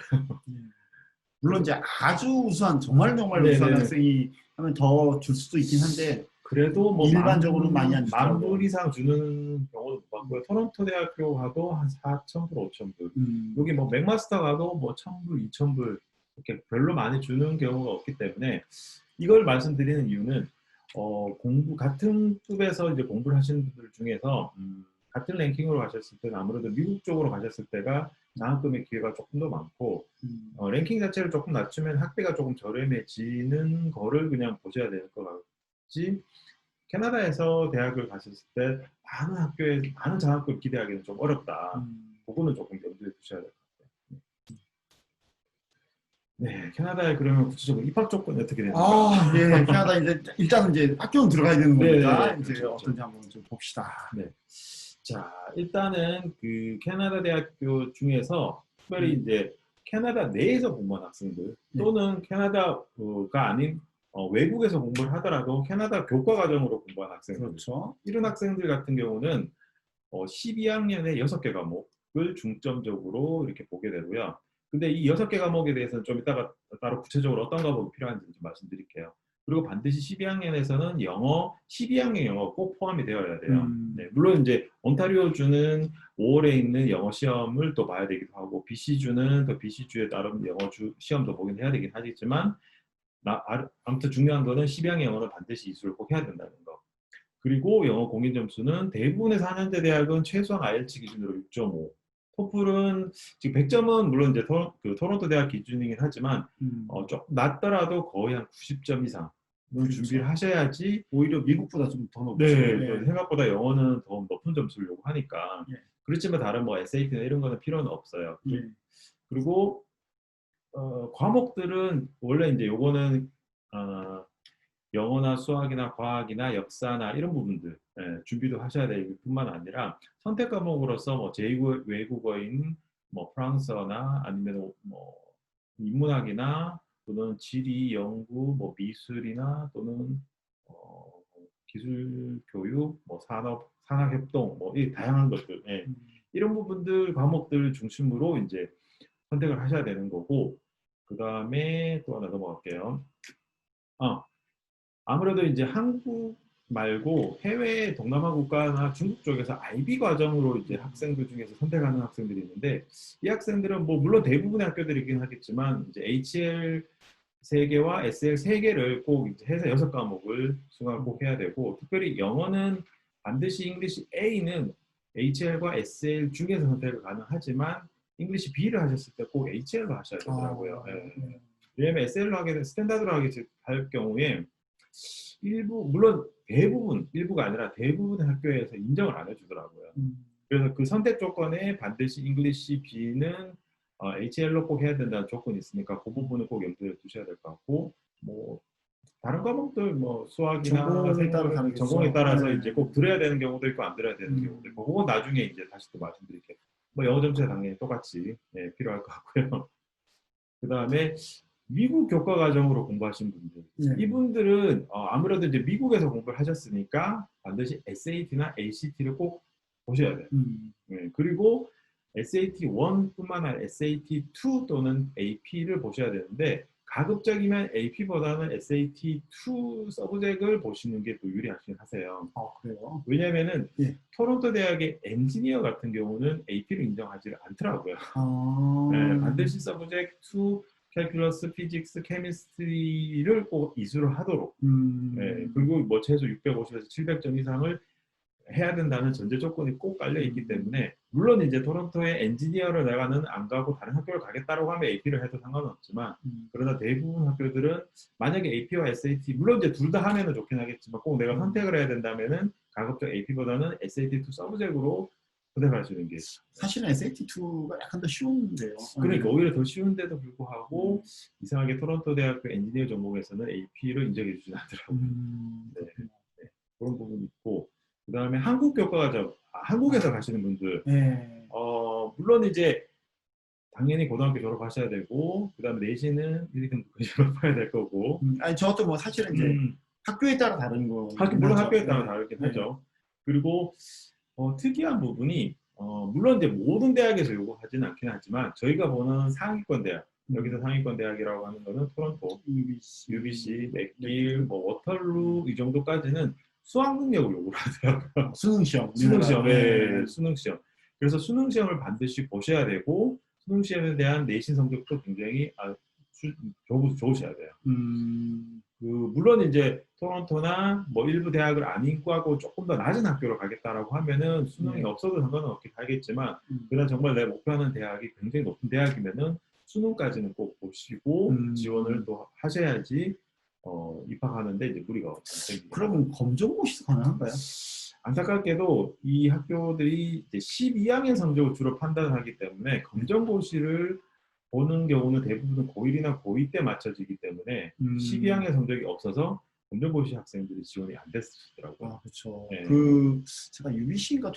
물론 이제 아주 우수한 정말 우수한 학생이 하면 더 줄 수도 있긴 한데 그래도 뭐 일반적으로 많이 안 주더라고요. 10,000불 이상 주는 경우도 봤고요. 토론토 대학교 가도 한 4,000불, 5,000불. 여기 뭐 맥마스터 가도 뭐 1,000불, 2,000불 이렇게 별로 많이 주는 경우가 없기 때문에 이걸 말씀드리는 이유는 같은 급에서 이제 공부를 하시는 분들 중에서 같은 랭킹으로 가셨을 때는 아무래도 미국 쪽으로 가셨을 때가 장학금의 기회가 조금 더 많고 랭킹 자체를 조금 낮추면 학비가 조금 저렴해지는 거를 그냥 보셔야 될 것 같지. 캐나다에서 대학을 가셨을 때 많은 장학금 기대하기는 좀 어렵다. 그거는 조금 염두에 두셔야 될 것 같아요. 네, 캐나다에 그러면 구체적으로 입학 조건이 어떻게 되는가? 캐나다 일단은 이제 학교는 들어가야 되는 거니까 이제 그렇죠. 어떤지 한번 좀 봅시다. 네. 자, 일단은 그 캐나다 대학교 중에서 특별히 이제 캐나다 내에서 공부한 학생들 또는 캐나다가 아닌 외국에서 공부를 하더라도 캐나다 교과 과정으로 공부한 학생들. 그렇죠. 이런 학생들 같은 경우는 12학년에 6개 과목을 중점적으로 이렇게 보게 되고요. 근데 이 6개 과목에 대해서는 좀 이따가 따로 구체적으로 어떤 과목이 필요한지 좀 말씀드릴게요. 그리고 반드시 12학년에서는 12학년 영어 꼭 포함이 되어야 돼요. 네, 물론 이제 온타리오주는 5월에 있는 영어 시험을 또 봐야 되기도 하고 BC주는 또 BC주에 따른 영어 시험도 보긴 해야 되긴 하겠지만 아무튼 중요한 거는 12학년 영어는 반드시 이수를 꼭 해야 된다는 거. 그리고 영어 공인 점수는 대부분의 4년제 대학은 최소한 IELTS 기준으로 6.5. 토플은 지금 100점은 물론 이제 토론토 대학 기준이긴 하지만 조금 낮더라도 거의 한 90점 이상 준비를 하셔야지. 오히려 미국보다 좀 더 높죠. 네, 생각보다 영어는 더 높은 점수를 요구하니까. 그렇지만 다른 뭐 SAT나 이런 거는 필요는 없어요. 그리고 과목들은 원래 이제 요거는 영어나 수학이나 과학이나 역사나 이런 부분들 준비도 하셔야 될 뿐만 아니라 선택 과목으로서 뭐 제2외국어인 뭐 프랑스어나 아니면 뭐 인문학이나 또는 지리, 연구, 뭐 미술이나 또는 기술 교육, 뭐 산학협동, 뭐 이 다양한 것들 이런 부분들 과목들 중심으로 이제 선택을 하셔야 되는 거고 그 다음에 또 하나 넘어갈게요. 아무래도 이제 한국 말고 해외 동남아 국가나 중국 쪽에서 IB 과정으로 이제 학생들 중에서 선택하는 학생들이 있는데 이 학생들은 뭐 물론 대부분의 학교들이긴 하겠지만 이제 HL 3개와 SL 3개를 꼭 이제 해서 6과목을 수강을 꼭 해야 되고 특별히 영어는 반드시 잉글리시 A는 HL과 SL 중에서 선택을 가능하지만 잉글리시 B를 하셨을 때 꼭 HL로 하셔야 되더라고요. 예. 왜냐면 SL로 하게 된 스탠다드로 하게 할 경우에 일부 물론 대부분 일부가 아니라 대부분의 학교에서 인정을 안 해주더라고요. 그래서 그 선택 조건에 반드시 잉글리시 B는 HL로 꼭 해야 된다는 조건이 있으니까 그 부분을 꼭 염두에 두셔야 될 것 같고 뭐 다른 과목들 뭐 수학이나 전공에 따라 생물, 다르겠죠. 전공에 따라서 네. 이제 꼭 들어야 되는 경우도 있고 안 들어야 되는 경우도 있고 그건 나중에 이제 다시 또 말씀드릴게요. 뭐 영어 점수야 당연히 똑같이 필요할 것 같고요. 그 다음에 미국 교과 과정으로 공부하신 분들 이분들은 아무래도 이제 미국에서 공부를 하셨으니까 반드시 SAT나 ACT를 꼭 보셔야 돼요. 그리고 SAT1뿐만 아니라 SAT2 또는 AP를 보셔야 되는데 가급적이면 AP보다는 SAT2 서브젝을 보시는 게 더 유리하긴 하세요. 그래요? 왜냐면은 토론토 대학의 엔지니어 같은 경우는 AP를 인정하지 않더라고요. 반드시 서브젝 2 캘큘러스, 피직스, 케미스트리를 꼭 이수를 하도록 그리고 뭐 최소 650에서 700점 이상을 해야 된다는 전제 조건이 꼭 깔려 있기 때문에 물론 이제 토론토의 엔지니어를 내가는 안 가고 다른 학교를 가겠다라고 하면 AP를 해도 상관은 없지만 그러나 대부분 학교들은 만약에 AP와 SAT 물론 이제 둘 다 하면은 좋긴 하겠지만 꼭 내가 선택을 해야 된다면은 가급적 AP보다는 SAT2 서브젝으로 선택하시는 게 사실은 SAT2가 약간 더 쉬운데요. 그러니까 오히려 더 쉬운데도 불구하고 이상하게 토론토 대학교 엔지니어 전공에서는 AP를 인정해 주지 않더라고요. 그런 부분이 있고 그 다음에 한국 교과과정 한국에서 가시는 분들 물론 이제 당연히 고등학교 졸업하셔야 되고 그 다음에 내신은 1등급 졸업해야 될 거고 아니 저도 뭐 사실은 이제 학교에 따라 다른 거 물론 학교에 따라 다르긴 하죠. 그리고 특이한 부분이 물론 이제 모든 대학에서 요구하지는 않긴 하지만 저희가 보는 상위권 대학 여기서 상위권 대학이라고 하는 거는 토론토, UBC, 맥길, 뭐 워털루 이 정도까지는 수학 능력을 요구를 하더라고요. 수능 시험. 그래서 수능 시험을 반드시 보셔야 되고 수능 시험에 대한 내신 성적도 굉장히 좋으셔야 돼요. 물론 이제 토론토나 뭐 일부 대학을 안 인구하고 조금 더 낮은 학교로 가겠다라고 하면은 수능이 없어도 상관은 없긴 하겠지만 그러나 정말 내 목표하는 대학이 굉장히 높은 대학이면은 수능까지는 꼭 보시고 지원을 또 하셔야지 입학하는데 이제 무리가 생깁니다. 그러면 검정고시도 가능한가요? 안타깝게도 이 학교들이 이제 12학년 성적을 주로 판단하기 때문에 검정고시를 보는 경우는 대부분 고1이나 고2 때 맞춰지기 때문에 12학년 성적이 없어서 검정고시 학생들이 지원이 안 됐더라고요. 그렇죠. 제가 UBC인가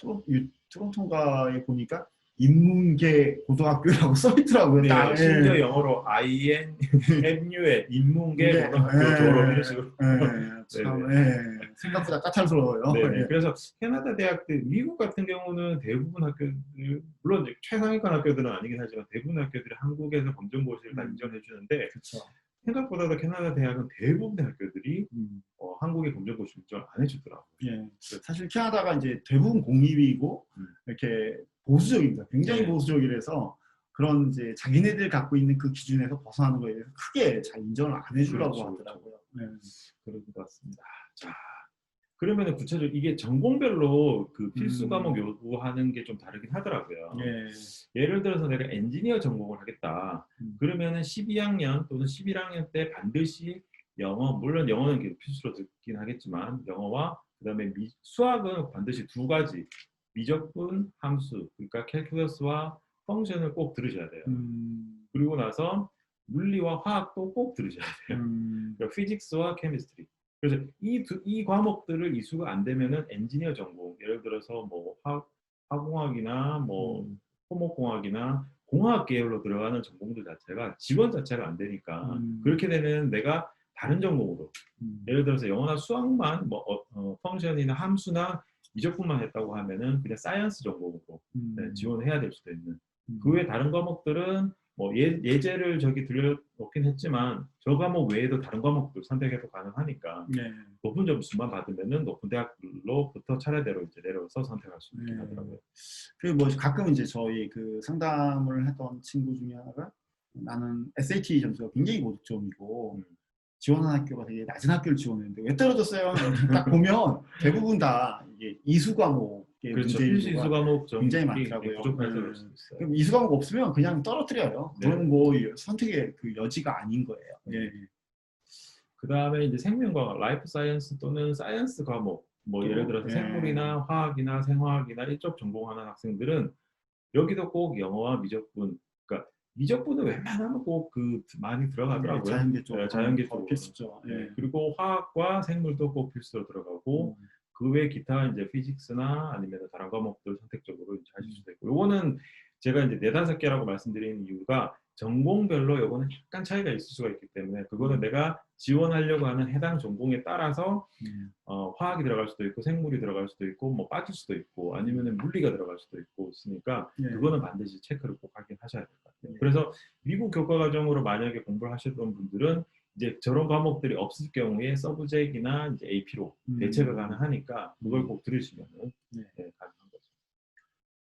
토론토인가에 보니까 인문계 고등학교라고 써있더라고요. 심지어 영어로 INMU에 인문계 고등학교 졸업 이런 식으로. 생각보다 까탈스러워요. 그래서 캐나다 대학들, 미국 같은 경우는 대부분 학교들, 물론 이제 최상위권 학교들은 아니긴 하지만 대부분 학교들이 한국에서 검정고시를 다 인정해 주는데 생각보다도 캐나다 대학은 대부분의 학교들이 한국의 검정고시 인정을 안 해주더라고요. 사실 캐나다가 이제 대부분 공립이고 이렇게 보수적입니다. 굉장히 보수적이라서 그런 이제 자기네들 갖고 있는 그 기준에서 벗어나는 거에 대해서 크게 잘 인정을 안 해주려고 하더라고요. 그런 것 같습니다. 자, 그러면 구체적으로 이게 전공별로 그 필수 과목 요구하는 게 좀 다르긴 하더라고요. 예를 들어서 내가 엔지니어 전공을 하겠다. 그러면은 12학년 또는 11학년 때 반드시 영어, 물론 영어는 필수로 듣긴 하겠지만 영어와 그다음에 수학은 반드시 두 가지 미적분, 함수, 그러니까 캘큘러스와 펑션을 꼭 들으셔야 돼요. 그리고 나서 물리와 화학도 꼭 들으셔야 돼요. 그러니까 피직스와 케미스트리. 그래서 이 과목들을 이수가 안 되면은 엔지니어 전공, 예를 들어서 뭐 화공학이나 뭐 토목공학이나 공학 계열로 들어가는 전공들 자체가 지원 자체가 안 되니까 그렇게 되면 내가 다른 전공으로 예를 들어서 영어나 수학만 뭐 펑션이나 함수나 미적분만 했다고 하면은 그냥 사이언스 전공으로 네, 지원해야 될 수도 있는. 음. 그 외 다른 과목들은 뭐 예제를 저기 들려놓긴 했지만 저 과목 외에도 다른 과목들 선택해도 가능하니까 네. 높은 점수만 받으면은 높은 대학로부터 차례대로 이제 내려서 선택할 수 있긴 네. 하더라고요. 그리고 뭐 가끔 이제 저희 그 상담을 했던 친구 중에 하나가 나는 SAT 점수가 굉장히 고득점이고 지원한 학교가 되게 낮은 학교를 지원했는데 왜 떨어졌어요? 딱 보면 대부분 다 이게 이수 과목의 그렇죠. 문제 필수 이수 인도가 과목 굉장히 정책이 많더라고요. 부족해서 그럴 수도 있어요. 그럼 이수 과목 없으면 그냥 떨어뜨려요. 네. 그건 뭐 선택의 그 여지가 아닌 거예요. 예. 그 다음에 이제 생명과학, 라이프 사이언스 또는 사이언스 과목, 뭐 또, 예를 들어서 예. 생물이나 화학이나 생화학이나 이쪽 전공하는 학생들은 여기도 꼭 영어와 미적분, 그러니까 미적분은 웬만하면 꼭 그 많이 들어가더라고요. 자연계 쪽, 네, 자연계 쪽 필수죠. 예. 네, 그리고 화학과 생물도 꼭 필수로 들어가고 그 외 기타 이제 피직스나 아니면 다른 과목들 선택적으로 이제 하실 수도 있고. 요거는 제가 이제 4-5개라고 말씀드리는 이유가 전공별로 요거는 약간 차이가 있을 수가 있기 때문에 그거는 내가 지원하려고 하는 해당 전공에 따라서 화학이 들어갈 수도 있고 생물이 들어갈 수도 있고 뭐 빠질 수도 있고 아니면은 물리가 들어갈 수도 있고 있으니까 예. 그거는 반드시 체크를 꼭 하긴 하셔야 될 것 같아요. 예. 그래서 미국 교과 과정으로 만약에 공부를 하셨던 분들은 이제 저런 과목들이 없을 경우에 서브젝이나 이제 AP로 대체가 가능하니까 그걸 꼭 들으시면은 네. 네, 가능한 거죠.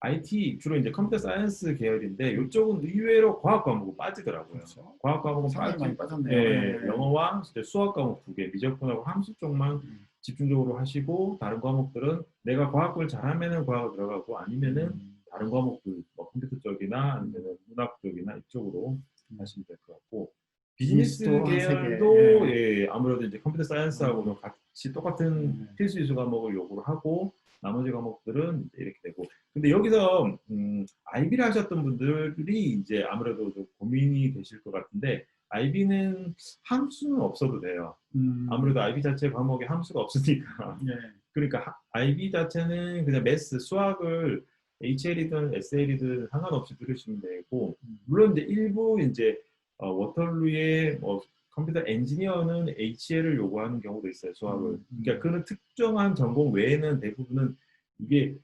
IT 주로 이제 컴퓨터 사이언스 계열인데 이쪽은 의외로 과학 과목은 빠지더라고요. 그렇죠. 과학 과목은 상당히 많이 빠졌네요. 예, 네. 영어와 이제 수학 과목 2개, 미적분하고 함수 쪽만 집중적으로 하시고 다른 과목들은 내가 과학을 잘하면은 과학을 들어가고 아니면은 다른 과목들 뭐 컴퓨터 쪽이나 아니면은 문학 쪽이나 이쪽으로 하시면 될 것 같고 비즈니스 비즈니스도 한 계열도 세 예, 아무래도 이제 컴퓨터 사이언스하고는 같이 똑같은 필수 이수 과목을 요구를 하고 나머지 과목들은 이제 이렇게 되고 근데 여기서 IB를 하셨던 분들이 이제 아무래도 좀 고민이 되실 것 같은데 IB는 함수는 없어도 돼요. 아무래도 IB 자체 과목에 함수가 없으니까. 네. 그러니까 IB 자체는 그냥 매스, 수학을 HL이든 SL이든 상관없이 들으시면 되고 물론 이제 일부 이제 워털루의 뭐 컴퓨터 엔지니어는 HL을 요구하는 경우도 있어요. 수학을. 그러니까 그런 특정한 전공 외에는 대부분은 이게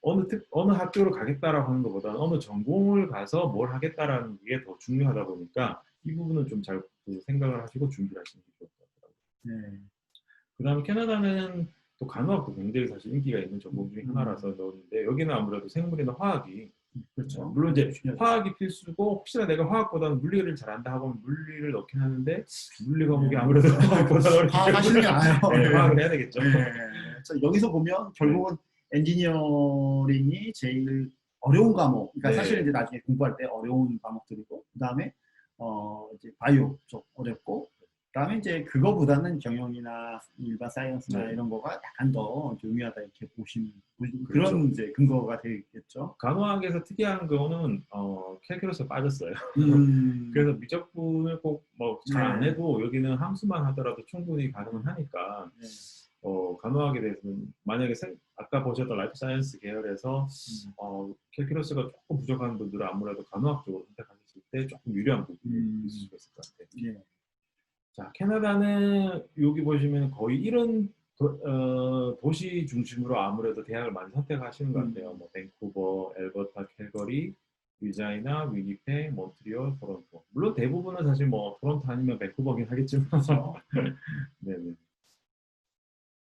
어느 학교로 가겠다라고 하는 것보다는 어느 전공을 가서 뭘 하겠다라는 게 더 중요하다 보니까 이 부분은 좀 잘 생각을 하시고 준비를 하시는 게 좋을 것 같더라고요. 네. 그다음에 캐나다는 또 간호학도 굉장히 사실 인기가 있는 전공 중에 하나라서 넣었는데 여기는 아무래도 생물이나 화학이 그렇죠. 물론 이제 화학이 필수고 혹시나 내가 화학보다는 물리를 잘한다 하고 물리를 넣긴 하는데 물리 과목이 아무래도 화학보다 어렵기 화학 하시는 게 나아요. 네, 화학을 해야 되겠죠. 네. 여기서 보면 결국은 엔지니어링이 제일 어려운 과목. 그러니까 네. 사실 이제 나중에 공부할 때 어려운 과목들이고, 그 다음에 이제 바이오 쪽 어렵고, 그 다음에 이제 그거보다는 경영이나 일반 사이언스나 네. 이런 거가 약간 더 중요하다 이렇게 보시는 그렇죠. 그런 이제 근거가 되겠죠. 간호학에서 특이한 거는 캘큘러스가 빠졌어요. 그래서 미적분을 꼭 뭐 잘 안 해도 여기는 함수만 하더라도 충분히 가능은 하니까 간호학에 대해서는 만약에 아까 보셨던 라이프 사이언스 계열에서 캘큘러스가 조금 부족한 분들은 아무래도 간호학 쪽으로 선택하셨을 때 조금 유리한 부분이 있을 수가 있을 것 같아요. 예. 자, 캐나다는 여기 보시면 거의 이런 도시 중심으로 아무래도 대학을 많이 선택하시는 것 같아요. 뭐 밴쿠버, 엘버타, 캘거리, 위자이나, 위니펙, 몬트리올, 토론토. 물론 대부분은 사실 뭐 토론토 아니면 밴쿠버긴 하겠지만. 네네.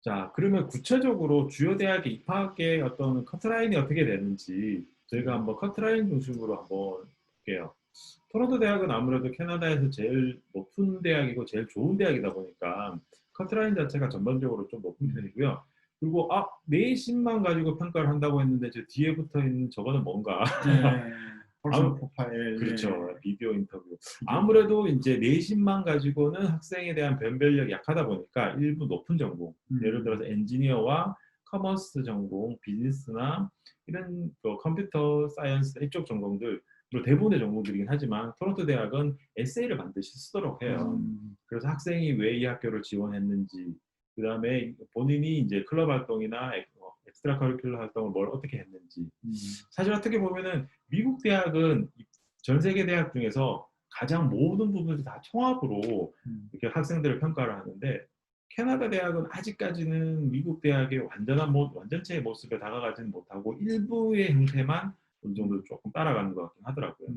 자, 그러면 구체적으로 주요 대학의 입학의 어떤 커트라인이 어떻게 되는지 저희가 한번 커트라인 중심으로 한번 볼게요. 토론토 대학은 아무래도 캐나다에서 제일 높은 대학이고 제일 좋은 대학이다 보니까 커트라인 자체가 전반적으로 좀 높은 편이고요. 그리고 내신만 가지고 평가를 한다고 했는데 저 뒤에 붙어 있는 저거는 뭔가 프로파일. 그렇죠. 비디오 인터뷰. 아무래도 이제 내신만 가지고는 학생에 대한 변별력이 약하다 보니까 일부 높은 전공, 예를 들어서 엔지니어와 커머스 전공, 비즈니스나 이런 컴퓨터 사이언스 이쪽 전공들 대부분의 전공들이긴 하지만 토론토 대학은 에세이를 반드시 쓰도록 해요. 그래서 학생이 왜 이 학교를 지원했는지, 그 다음에 본인이 이제 클럽 활동이나 엑스트라 커리큘러 활동을 뭘 어떻게 했는지. 사실 어떻게 보면은 미국 대학은 전 세계 대학 중에서 가장 모든 부분을 다 통합으로 이렇게 학생들을 평가를 하는데 캐나다 대학은 아직까지는 미국 대학의 완전체의 모습에 다가가지는 못하고 일부의 형태만 어느 정도 조금 따라가는 것 같긴 하더라고요.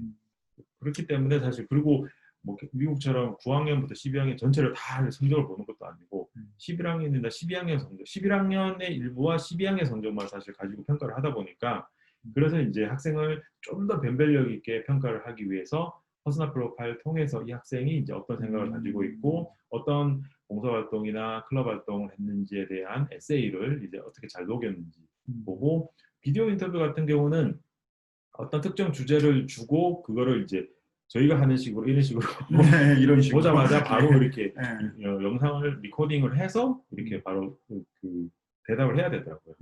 그렇기 때문에 사실 그리고 뭐 미국처럼 9학년부터 12학년 전체를 다 성적을 보는 것도 아니고 11학년이나 12학년 성적, 11학년의 일부와 12학년 성적만 사실 가지고 평가를 하다 보니까 그래서 이제 학생을 좀 더 변별력 있게 평가를 하기 위해서 퍼스널 프로파일을 통해서 이 학생이 이제 어떤 생각을 가지고 있고 어떤 봉사활동이나 클럽 활동을 했는지에 대한 에세이를 이제 어떻게 잘 녹였는지 보고 비디오 인터뷰 같은 경우는 어떤 특정 주제를 주고 그거를 이제 저희가 하는 식으로 이런 식으로 네, 이런 식으로 보자마자 바로 이렇게 네. 영상을 리코딩을 해서 이렇게 바로 그 대답을 해야 되더라고요.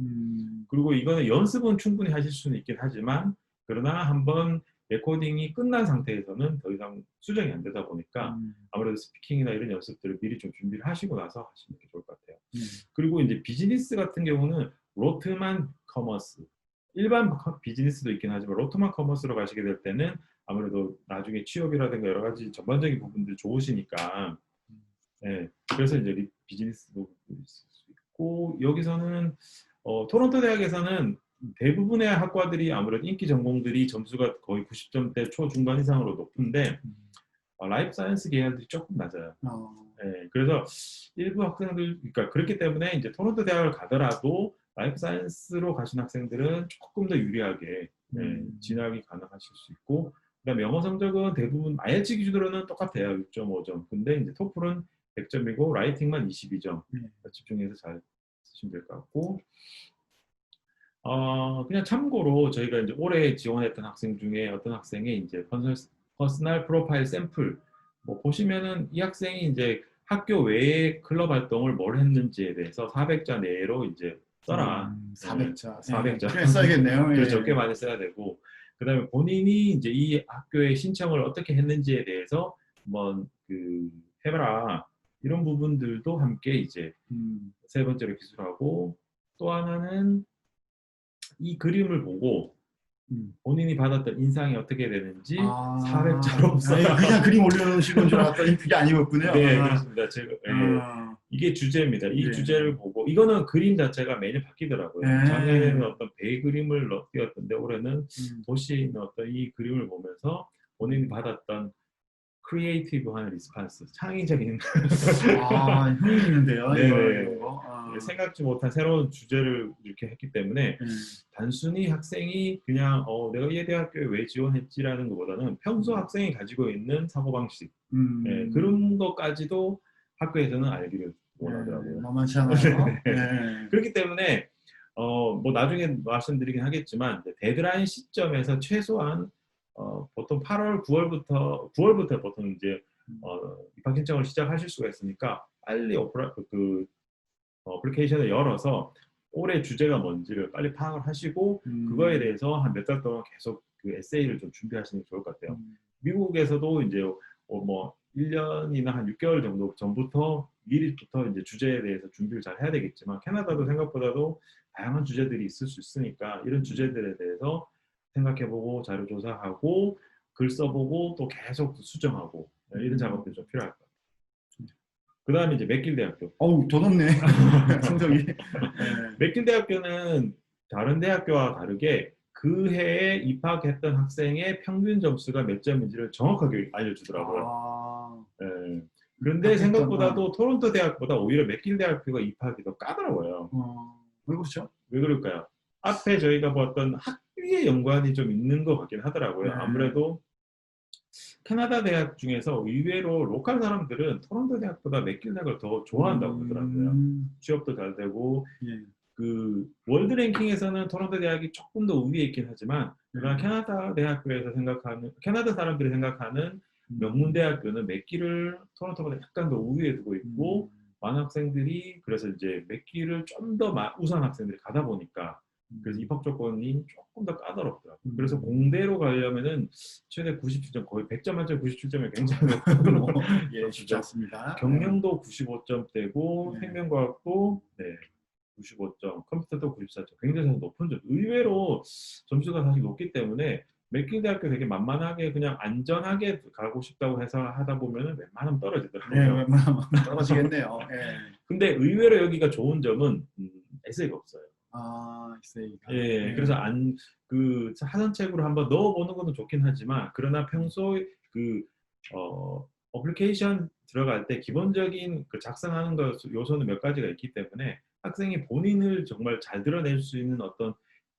그리고 이거는 연습은 충분히 하실 수는 있긴 하지만 그러나 한번 레코딩이 끝난 상태에서는 더 이상 수정이 안 되다 보니까 아무래도 스피킹이나 이런 연습들을 미리 좀 준비를 하시고 나서 하시는 게 좋을 것 같아요. 그리고 이제 비즈니스 같은 경우는 로트만 커머스, 일반 비즈니스도 있긴 하지만 로트만 커머스로 가시게 될 때는 아무래도 나중에 취업이라든가 여러 가지 전반적인 부분들이 좋으시니까 그래서 이제 비즈니스도 있을 수 있고 여기서는 토론토 대학에서는 대부분의 학과들이 아무래도 인기 전공들이 점수가 거의 90점대 초중반 이상으로 높은데 라이프 사이언스 계열들이 조금 낮아요. 그래서 일부 학생들, 그러니까 그렇기 때문에 이제 토론토 대학을 가더라도 라이프 사이언스로 가신 학생들은 조금 더 유리하게 진학이 가능하실 수 있고, 그다음에 영어 성적은 대부분 IELTS 기준으로는 똑같아요. 6.5점. 근데 이제 토플은 100점이고 라이팅만 22점. 집중해서 잘 쓰시면 될 것 같고, 그냥 참고로 저희가 이제 올해 지원했던 학생 중에 어떤 학생의 이제 퍼스널 프로파일 샘플 뭐 보시면은 이 학생이 이제 학교 외에 클럽 활동을 뭘 했는지에 대해서 400자 내로 이제 써라. 400자. 400자. 꽤 써야겠네요. 그렇죠. 꽤 많이 써야 되고. 그다음에 본인이 이제 이 학교에 신청을 어떻게 했는지에 대해서 한번 해봐라. 이런 부분들도 함께 이제 세 번째로 기술하고 또 하나는 이 그림을 보고 본인이 받았던 인상이 어떻게 되는지 400자로 써라. 그냥 그림 올려놓으시는 줄 알았더니 그게 아니었군요. 네, 그렇습니다. 제가 이게 주제입니다. 이 주제를 보고 이거는 그림 자체가 매년 바뀌더라고요. 작년에는 어떤 배 그림을 띄웠던데 올해는 도시에 있는 어떤 이 그림을 보면서 본인이 받았던 크리에이티브한 리스판스, 창의적인 흥미있는데요. 네, 이런 거. 생각지 못한 새로운 주제를 이렇게 했기 때문에 단순히 학생이 그냥 내가 이 대학교에 왜 지원했지라는 것보다는 평소 학생이 가지고 있는 사고방식 그런 것까지도 학교에서는 알기를 원하더라고요. 만만치 않아요. 그렇기 때문에 뭐 나중에 말씀드리긴 하겠지만 데드라인 시점에서 최소한 보통 8월, 9월부터 보통 이제 입학 신청을 시작하실 수가 있으니까 빨리 어플리케이션을 열어서 올해 주제가 뭔지를 빨리 파악을 하시고 그거에 대해서 한 몇 달 동안 계속 그 에세이를 좀 준비하시는 게 좋을 것 같아요. 미국에서도 이제 뭐 1년이나 한 6개월 정도 전부터 미리부터 이제 주제에 대해서 준비를 잘 해야 되겠지만 캐나다도 생각보다도 다양한 주제들이 있을 수 있으니까 이런 주제들에 대해서 생각해보고 자료 조사하고 글 써보고 또 계속 수정하고 이런 작업들이 좀 필요할 것 같아요. 그 다음에 이제 맥길 대학교. 더 높네. 성적이. 맥길 대학교는 다른 대학교와 다르게 그 해에 입학했던 학생의 평균 점수가 몇 점인지를 정확하게 알려주더라고요. 그런데 생각보다도 토론토 대학보다 오히려 맥길 대학교가 입학이 더 까다로워요. 왜 그렇죠? 왜 그럴까요? 앞에 저희가 보았던 학위의 연관이 좀 있는 것 같긴 하더라고요. 아무래도 캐나다 대학 중에서 의외로 로컬 사람들은 토론토 대학보다 맥길 대학을 더 좋아한다고 하더라고요. 취업도 잘 되고 그 월드 랭킹에서는 토론토 대학이 조금 더 우위에 있긴 하지만 그러나 캐나다 대학교에서 생각하는 캐나다 사람들이 생각하는 명문 대학교는 맥길을 토론토보다 약간 더 우위에 두고 있고 많은 학생들이 그래서 이제 맥길을 좀 더 우수한 학생들이 가다 보니까 그래서 입학 조건이 조금 더 까다롭더라고요. 그래서 공대로 가려면은 최대 97점, 거의 100점 만점 97점이 굉장히 높고 쉽지 않습니다. 경영도 95점대고 생명과학도 95점, 컴퓨터도 94점, 굉장히 높은 점. 의외로 점수가 사실 높기 때문에 맥길 대학교 되게 만만하게 그냥 안전하게 가고 싶다고 해서 하다 보면은 웬만하면 네, 떨어지더라고요. 웬만하면 떨어지겠네요. 예. 근데 의외로 여기가 좋은 점은 에세이가 없어요. 아, 에세이가. 예, 예. 그래서 그 사전책으로 한번 넣어보는 것도 좋긴 하지만 그러나 평소 그 어플리케이션 들어갈 때 기본적인 그 작성하는 것 요소는 몇 가지가 있기 때문에 학생이 본인을 정말 잘 드러낼 수 있는 어떤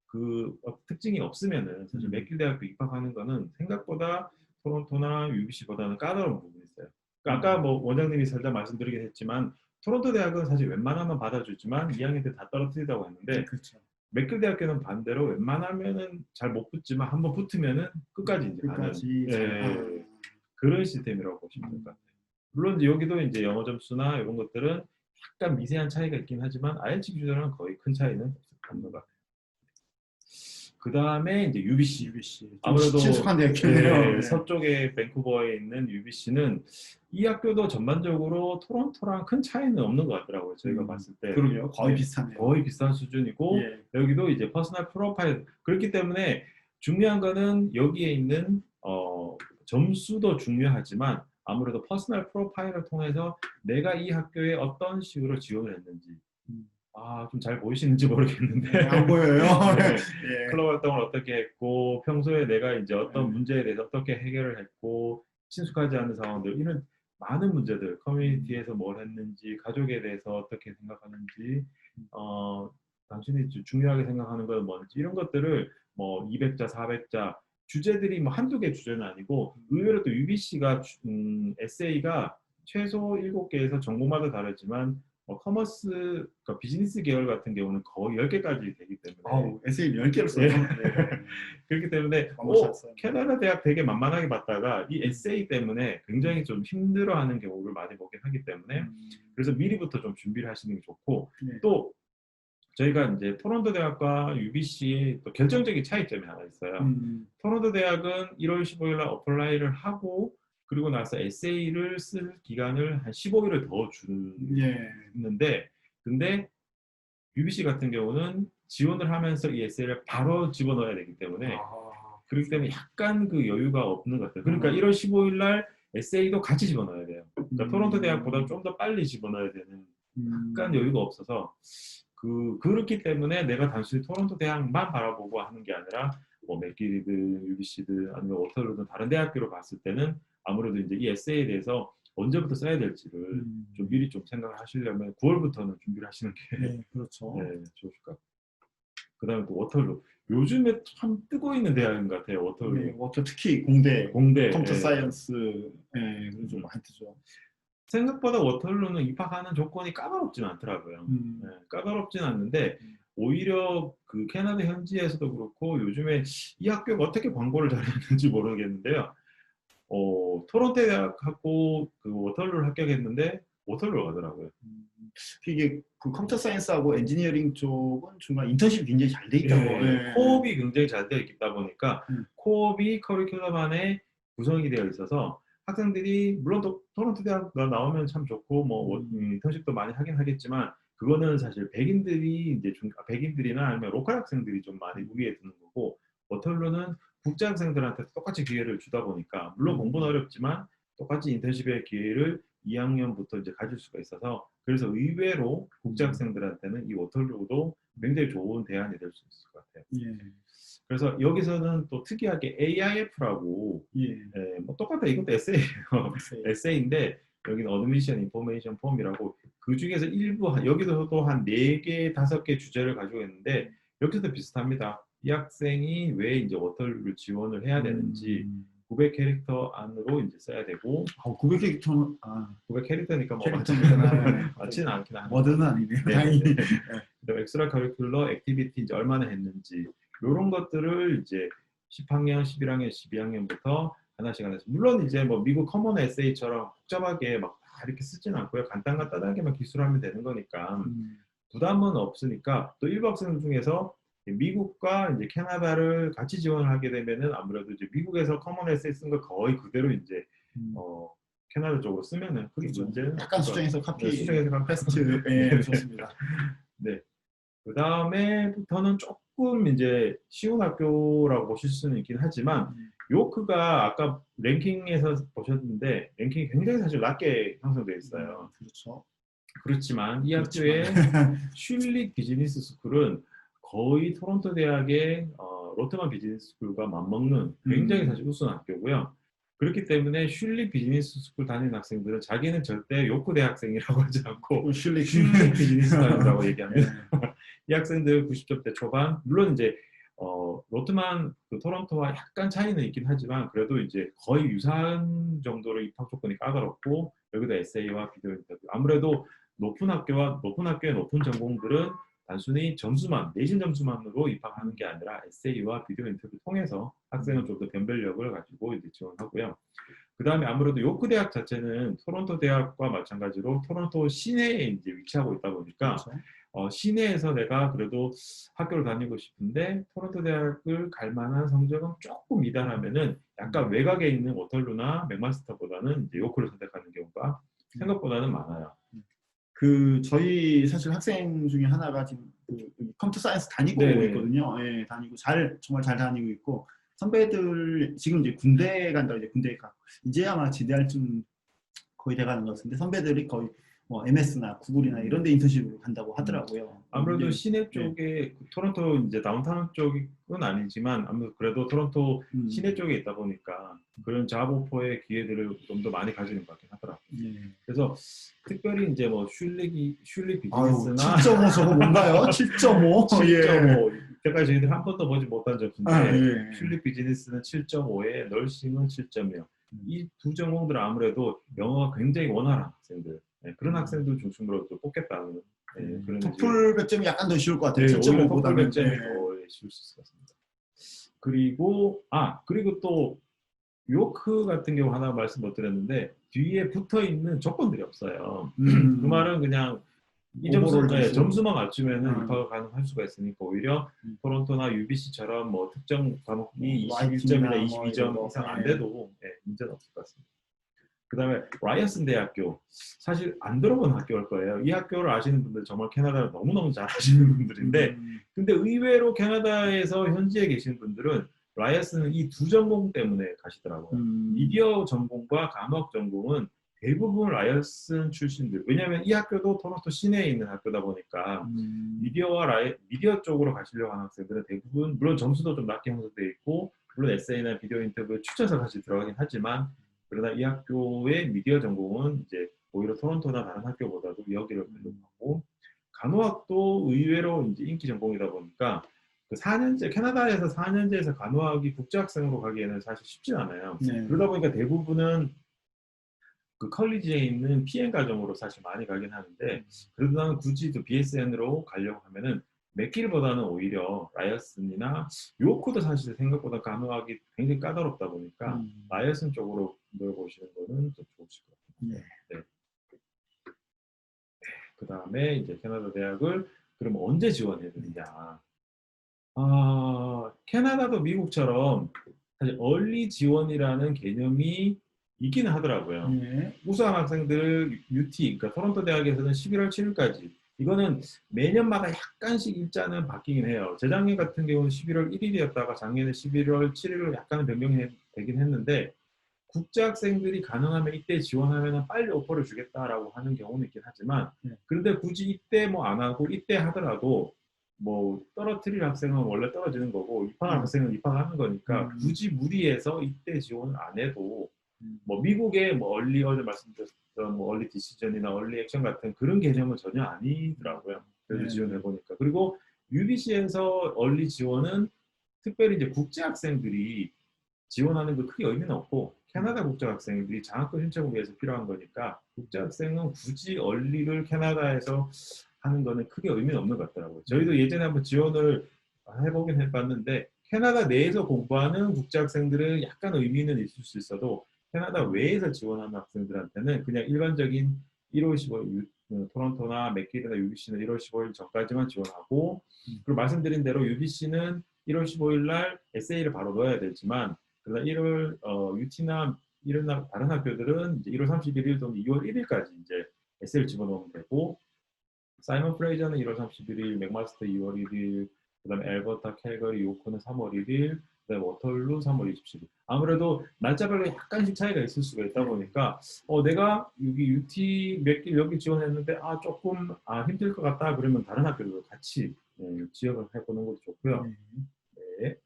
그 특징이 없으면은 사실 맥길 대학교 입학하는 거는 생각보다 토론토나 UBC보다는 까다로운 부분이 있어요. 그러니까 아까 뭐 원장님이 살짝 말씀드리긴 했지만 토론토 대학은 사실 웬만하면 받아주지만 2학년 때 다 떨어뜨리다고 했는데 그렇죠. 맥길 대학교는 반대로 웬만하면은 잘 못 붙지만 한번 붙으면은 끝까지 이제 가는 끝까지 예, 그런 시스템이라고 보시면 될 것 같아요. 물론 이제 여기도 이제 영어 점수나 이런 것들은 약간 미세한 차이가 있긴 하지만 IELTS 기준으로는 거의 큰 차이는 없는 것 같아요. 그 다음에 이제 UBC. UBC. 아무래도 친숙한 대학교네요. 네. 서쪽에 밴쿠버에 있는 UBC는 이 학교도 전반적으로 토론토랑 큰 차이는 없는 것 같더라고요. 저희가 봤을 때. 그러게요. 거의 비슷하네요. 거의 비슷한 수준이고 예. 여기도 이제 퍼스널 프로파일 그렇기 때문에 중요한 거는 여기에 있는 점수도 중요하지만 아무래도 퍼스널 프로파일을 통해서 내가 이 학교에 어떤 식으로 지원을 했는지 좀 잘 보이시는지 모르겠는데 네, 안 보여요. 네. 예. 클럽 활동을 어떻게 했고 평소에 내가 이제 어떤 네. 문제에 대해서 어떻게 해결을 했고 친숙하지 않은 상황들 이런 많은 문제들 커뮤니티에서 뭘 했는지 가족에 대해서 어떻게 생각하는지 당신이 중요하게 생각하는 건 뭔지 이런 것들을 뭐 200자 400자 주제들이 뭐 한두 개 주제는 아니고 의외로 또 UBC가 에세이가 최소 7개에서 전공마다 다르지만 커머스, 그러니까 비즈니스 계열 같은 경우는 거의 10개까지 되기 때문에 에세이 10개를 써요. 예. 네. 그렇기 때문에 캐나다 대학 되게 만만하게 봤다가 이 에세이 때문에 굉장히 좀 힘들어하는 경우를 많이 보긴 하기 때문에 그래서 미리부터 좀 준비를 하시는 게 좋고 네. 또 저희가 이제 토론토 대학과 UBC의 또 결정적인 차이점이 하나 있어요. 토론토 대학은 1월 15일 날 어플라이를 하고 그리고 나서 에세이를 쓸 기간을 한 15일을 더 주는데 근데 UBC 같은 경우는 지원을 하면서 이 에세이를 바로 집어넣어야 되기 때문에 그렇기 때문에 약간 그 여유가 없는 것 같아요. 그러니까 1월 15일 날 에세이도 같이 집어넣어야 돼요. 그러니까 토론토 대학보다 좀 더 빨리 집어넣어야 되는 약간 여유가 없어서 그렇기 때문에 내가 단순히 토론토 대학만 바라보고 하는 게 아니라 뭐 맥길이든 UBC든 아니면 워터루든 다른 대학교로 봤을 때는 아무래도 이제 이 에세이에 대해서 언제부터 써야 될지를 좀 미리 좀 생각을 하시려면 9월부터는 준비를 하시는 게 네, 그렇죠. 네, 좋을 것 같아요. 그 다음에 또 워터루. 요즘에 참 뜨고 있는 대학인 것 같아요. 워터루. 네, 특히 공대 컴퓨터 예. 사이언스 좀 많이 뜨죠. 생각보다 워터루는 입학하는 조건이 까다롭진 않더라고요. 네, 까다롭진 않는데 오히려 그 캐나다 현지에서도 그렇고 요즘에 이 학교가 어떻게 광고를 잘했는지 모르겠는데요. 토론토 대학하고 그 워터루를 합격했는데 워터루로 가더라고요. 이게 그 컴퓨터 사이언스하고 엔지니어링 쪽은 중간 인턴십이 굉장히 잘 돼 있다고. 예, 코업이 굉장히 잘 되어 있다 보니까 코업이 커리큘럼 안에 구성이 되어 있어서 학생들이 물론 토론토 대학 나오면 참 좋고 뭐 인턴십도 많이 하긴 하겠지만 그거는 사실 백인들이 이제 백인들이나 아니면 로컬 학생들이 좀 많이 우위에 드는 거고 워털루는 국제 학생들한테 똑같이 기회를 주다 보니까 물론 공부는 어렵지만 똑같이 인턴십의 기회를 2학년부터 이제 가질 수가 있어서 그래서 의외로 국제 학생들한테는 이 워털루도 굉장히 좋은 대안이 될 수 있을 것 같아요. 예. 그래서 여기서는 또 특이하게 AIF라고 뭐 똑같아 이것도 에세이예요. 에세이인데 여기는 Admission Information Form이라고 그 중에서 일부 여기도 또 한 4개, 5개 주제를 가지고 있는데 여기서도 비슷합니다. 이 학생이 왜 이제 워털루를 지원을 해야 되는지 900캐릭터 안으로 이제 써야 되고 900캐릭터는 900캐릭터니까 뭐 맞지는 않긴 하는데 워드는 아니네요. 다행히. 엑스트라 커리큘러 액티비티 이제 얼마나 했는지 이런 것들을 이제 10학년, 11학년, 12학년부터 하나씩 물론 이제 뭐 미국 커먼 에세이처럼 복잡하게 막 이렇게 쓰진 않고요. 간단하게만 기술하면 되는 거니까 부담은 없으니까 또 일부 학생들 중에서 미국과 이제 캐나다를 같이 지원을 하게 되면은 아무래도 이제 미국에서 커먼 에세이 쓴 거 거의 그대로 이제 캐나다 쪽으로 쓰면은 그게 문제는 약간 수정해서 카피 수정해서 패스트 좋습니다. 네. 그 다음에부터는 조금 이제 쉬운 학교라고 보실 수는 있긴 하지만 요크가 아까 랭킹에서 보셨는데 랭킹이 굉장히 사실 낮게 형성되어 있어요. 그렇죠. 그렇지만 이 그렇지만. 학교의 슐릭 비즈니스 스쿨은 거의 토론토 대학의 로트만 비즈니스 스쿨과 맞먹는 굉장히 사실 우수한 학교고요. 그렇기 때문에 슐릭 비즈니스 스쿨 다니는 학생들은 자기는 절대 요크 대학생이라고 하지 않고 슐릭 슐릭 비즈니스 다닌다고 얘기합니다. 네. 이 학생들 90점대 초반, 물론 이제 로트만 그 토론토와 약간 차이는 있긴 하지만 그래도 이제 거의 유사한 정도로 입학 조건이 까다롭고 여기다 에세이와 비디오 인터뷰, 아무래도 높은 학교의 높은 전공들은 단순히 점수만, 내신 점수만으로 입학하는 게 아니라 에세이와 비디오 인터뷰 통해서 학생은 좀 더 변별력을 가지고 이제 지원하고요. 그 다음에 아무래도 요크 대학 자체는 토론토 대학과 마찬가지로 토론토 시내에 이제 위치하고 있다 보니까 그렇죠. 시내에서 내가 그래도 학교를 다니고 싶은데 토론토 대학을 갈 만한 성적은 조금 미달하면은 약간 외곽에 있는 워털루나 맥마스터보다는 이제 요크를 선택하는 경우가 생각보다는 많아요. 그 저희 사실 학생 중에 하나가 지금 그 컴퓨터 사이언스 다니고 네네. 있거든요. 예, 다니고 정말 잘 다니고 있고 선배들 지금 이제 군대 간다 이제 군대 가 이제 아마 제대할 쯤 거의 돼가는 것 같은데 선배들이 거의 뭐 MS나 구글이나 이런 데 인턴십으로 간다고 하더라고요. 아무래도 이제, 시내 쪽에 토론토 이제 다운타운 쪽은 아니지만 아무래도 그래도 토론토 시내 쪽에 있다 보니까 그런 잡 오퍼의 기회들을 좀 더 많이 가지는 것 같긴 하더라고요. 그래서 특별히 이제 뭐 슐릭 비즈니스나 7.5 저거 뭔가요? 7.5? 7.5 이때까지 저희들 한 번도 보지 못한 점수인데 예. 슐릭 비즈니스는 7.5에 널싱은 7.0. 이 두 전공들은 아무래도 영어가 굉장히 원활한 학생들, 그런 학생들 중심으로 또 뽑겠다는 그런 토플 100점이 약간 더 쉬울 것 같아요. 오히려 토플 7.5보다는. 100점이 더 쉬울 수 있을 것 같습니다. 그리고 또 요크 같은 경우 하나 말씀 못 드렸는데 뒤에 붙어 있는 조건들이 없어요. 그 말은 그냥 이 점수만 맞추면은 입학을 가능할 수가 있으니까 오히려 토론토나 UBC처럼 뭐 특정 과목이 21점이나 22점 이상 안 돼도 문제는 없을 것 같습니다. 그 다음에 라이언슨 대학교, 사실 안 들어본 학교일 거예요. 이 학교를 아시는 분들 정말 캐나다를 너무너무 잘 아시는 분들인데 근데 의외로 캐나다에서 현지에 계신 분들은 라이언슨은 이 두 전공 때문에 가시더라고요. 미디어 전공과 간호학 전공은 대부분 라이언슨 출신들, 왜냐하면 이 학교도 토론토 시내에 있는 학교다 보니까 미디어 쪽으로 가시려고 하는 학생들은 대부분, 물론 점수도 좀 낮게 형성되어 있고 물론 에세이나 비디오 인터뷰 추천서까지 들어가긴 하지만 그러나 이 학교의 미디어 전공은 이제 오히려 토론토나 다른 학교보다도 여기를 배정하고 간호학도 의외로 이제 인기 전공이다 보니까 그 4년제 캐나다에서 4년제에서 간호학이 국제학생으로 가기에는 사실 쉽지 않아요. 그러다 보니까 대부분은 그 컬리지에 있는 PM 과정으로 사실 많이 가긴 하는데 그래도 나는 굳이 또 BSN으로 가려고 하면은 맥길보다는 오히려 라이언슨이나 요크도 사실 생각보다 간호학이 굉장히 까다롭다 보니까 라이언슨 쪽으로 물어보시는 거는 좀 좋으실 것 같아요. 네. 그 다음에 이제 캐나다 대학을 그럼 언제 지원해야 되느냐? 캐나다도 미국처럼 사실 얼리 지원이라는 개념이 있기는 하더라고요. 우수한 학생들 UT, 그러니까 토론토 대학에서는 11월 7일까지 이거는 매년마다 약간씩 일자는 바뀌긴 해요. 재작년 같은 경우는 11월 1일이었다가 작년에 11월 7일로 약간은 변경이 되긴 했는데 국제학생들이 가능하면 이때 지원하면 빨리 오퍼를 주겠다라고 하는 경우는 있긴 하지만 그런데 굳이 이때 뭐 안 하고 이때 하더라도 뭐 떨어뜨릴 학생은 원래 떨어지는 거고 입학할 학생은 입학하는 거니까 굳이 무리해서 이때 지원을 안 해도 뭐 미국의 뭐 어제 말씀드렸던 뭐 얼리 디시전이나 얼리 액션 같은 그런 개념은 전혀 아니더라고요. 그래서 지원해 보니까. 그리고 UBC에서 얼리 지원은 특별히 이제 국제 학생들이 지원하는 거 크게 의미는 없고 캐나다 국제 학생들이 장학금 신청을 위해서 필요한 거니까 국제 학생은 굳이 얼리를 캐나다에서 하는 거는 크게 의미는 없는 것 같더라고요. 저희도 예전에 한번 지원을 해보긴 해봤는데 캐나다 내에서 공부하는 국제 학생들은 약간 의미는 있을 수 있어도 캐나다 외에서 지원하는 학생들한테는 그냥 일반적인 1월 15일 토론토나 맥길이나 UBC는 1월 15일 전까지만 지원하고 그리고 말씀드린 대로 UBC는 1월 15일 날 에세이를 바로 넣어야 되지만 그러나 1월 UT나 이런 다른 학교들은 이제 1월 31일 또는 2월 1일까지 이제 에세이를 집어넣으면 되고 사이먼 프레이저는 1월 31일, 맥마스터 2월 1일, 그다음에 엘버타, 캘거리, 요코는 3월 1일, 그다음에 워털루 3월 27일. 아무래도 날짜별로 약간씩 차이가 있을 수가 있다 보니까 내가 여기 UT 몇 개 여기 지원했는데 조금 힘들 것 같다 그러면 다른 학교도 같이 지원을 해보는 것도 좋고요. 네.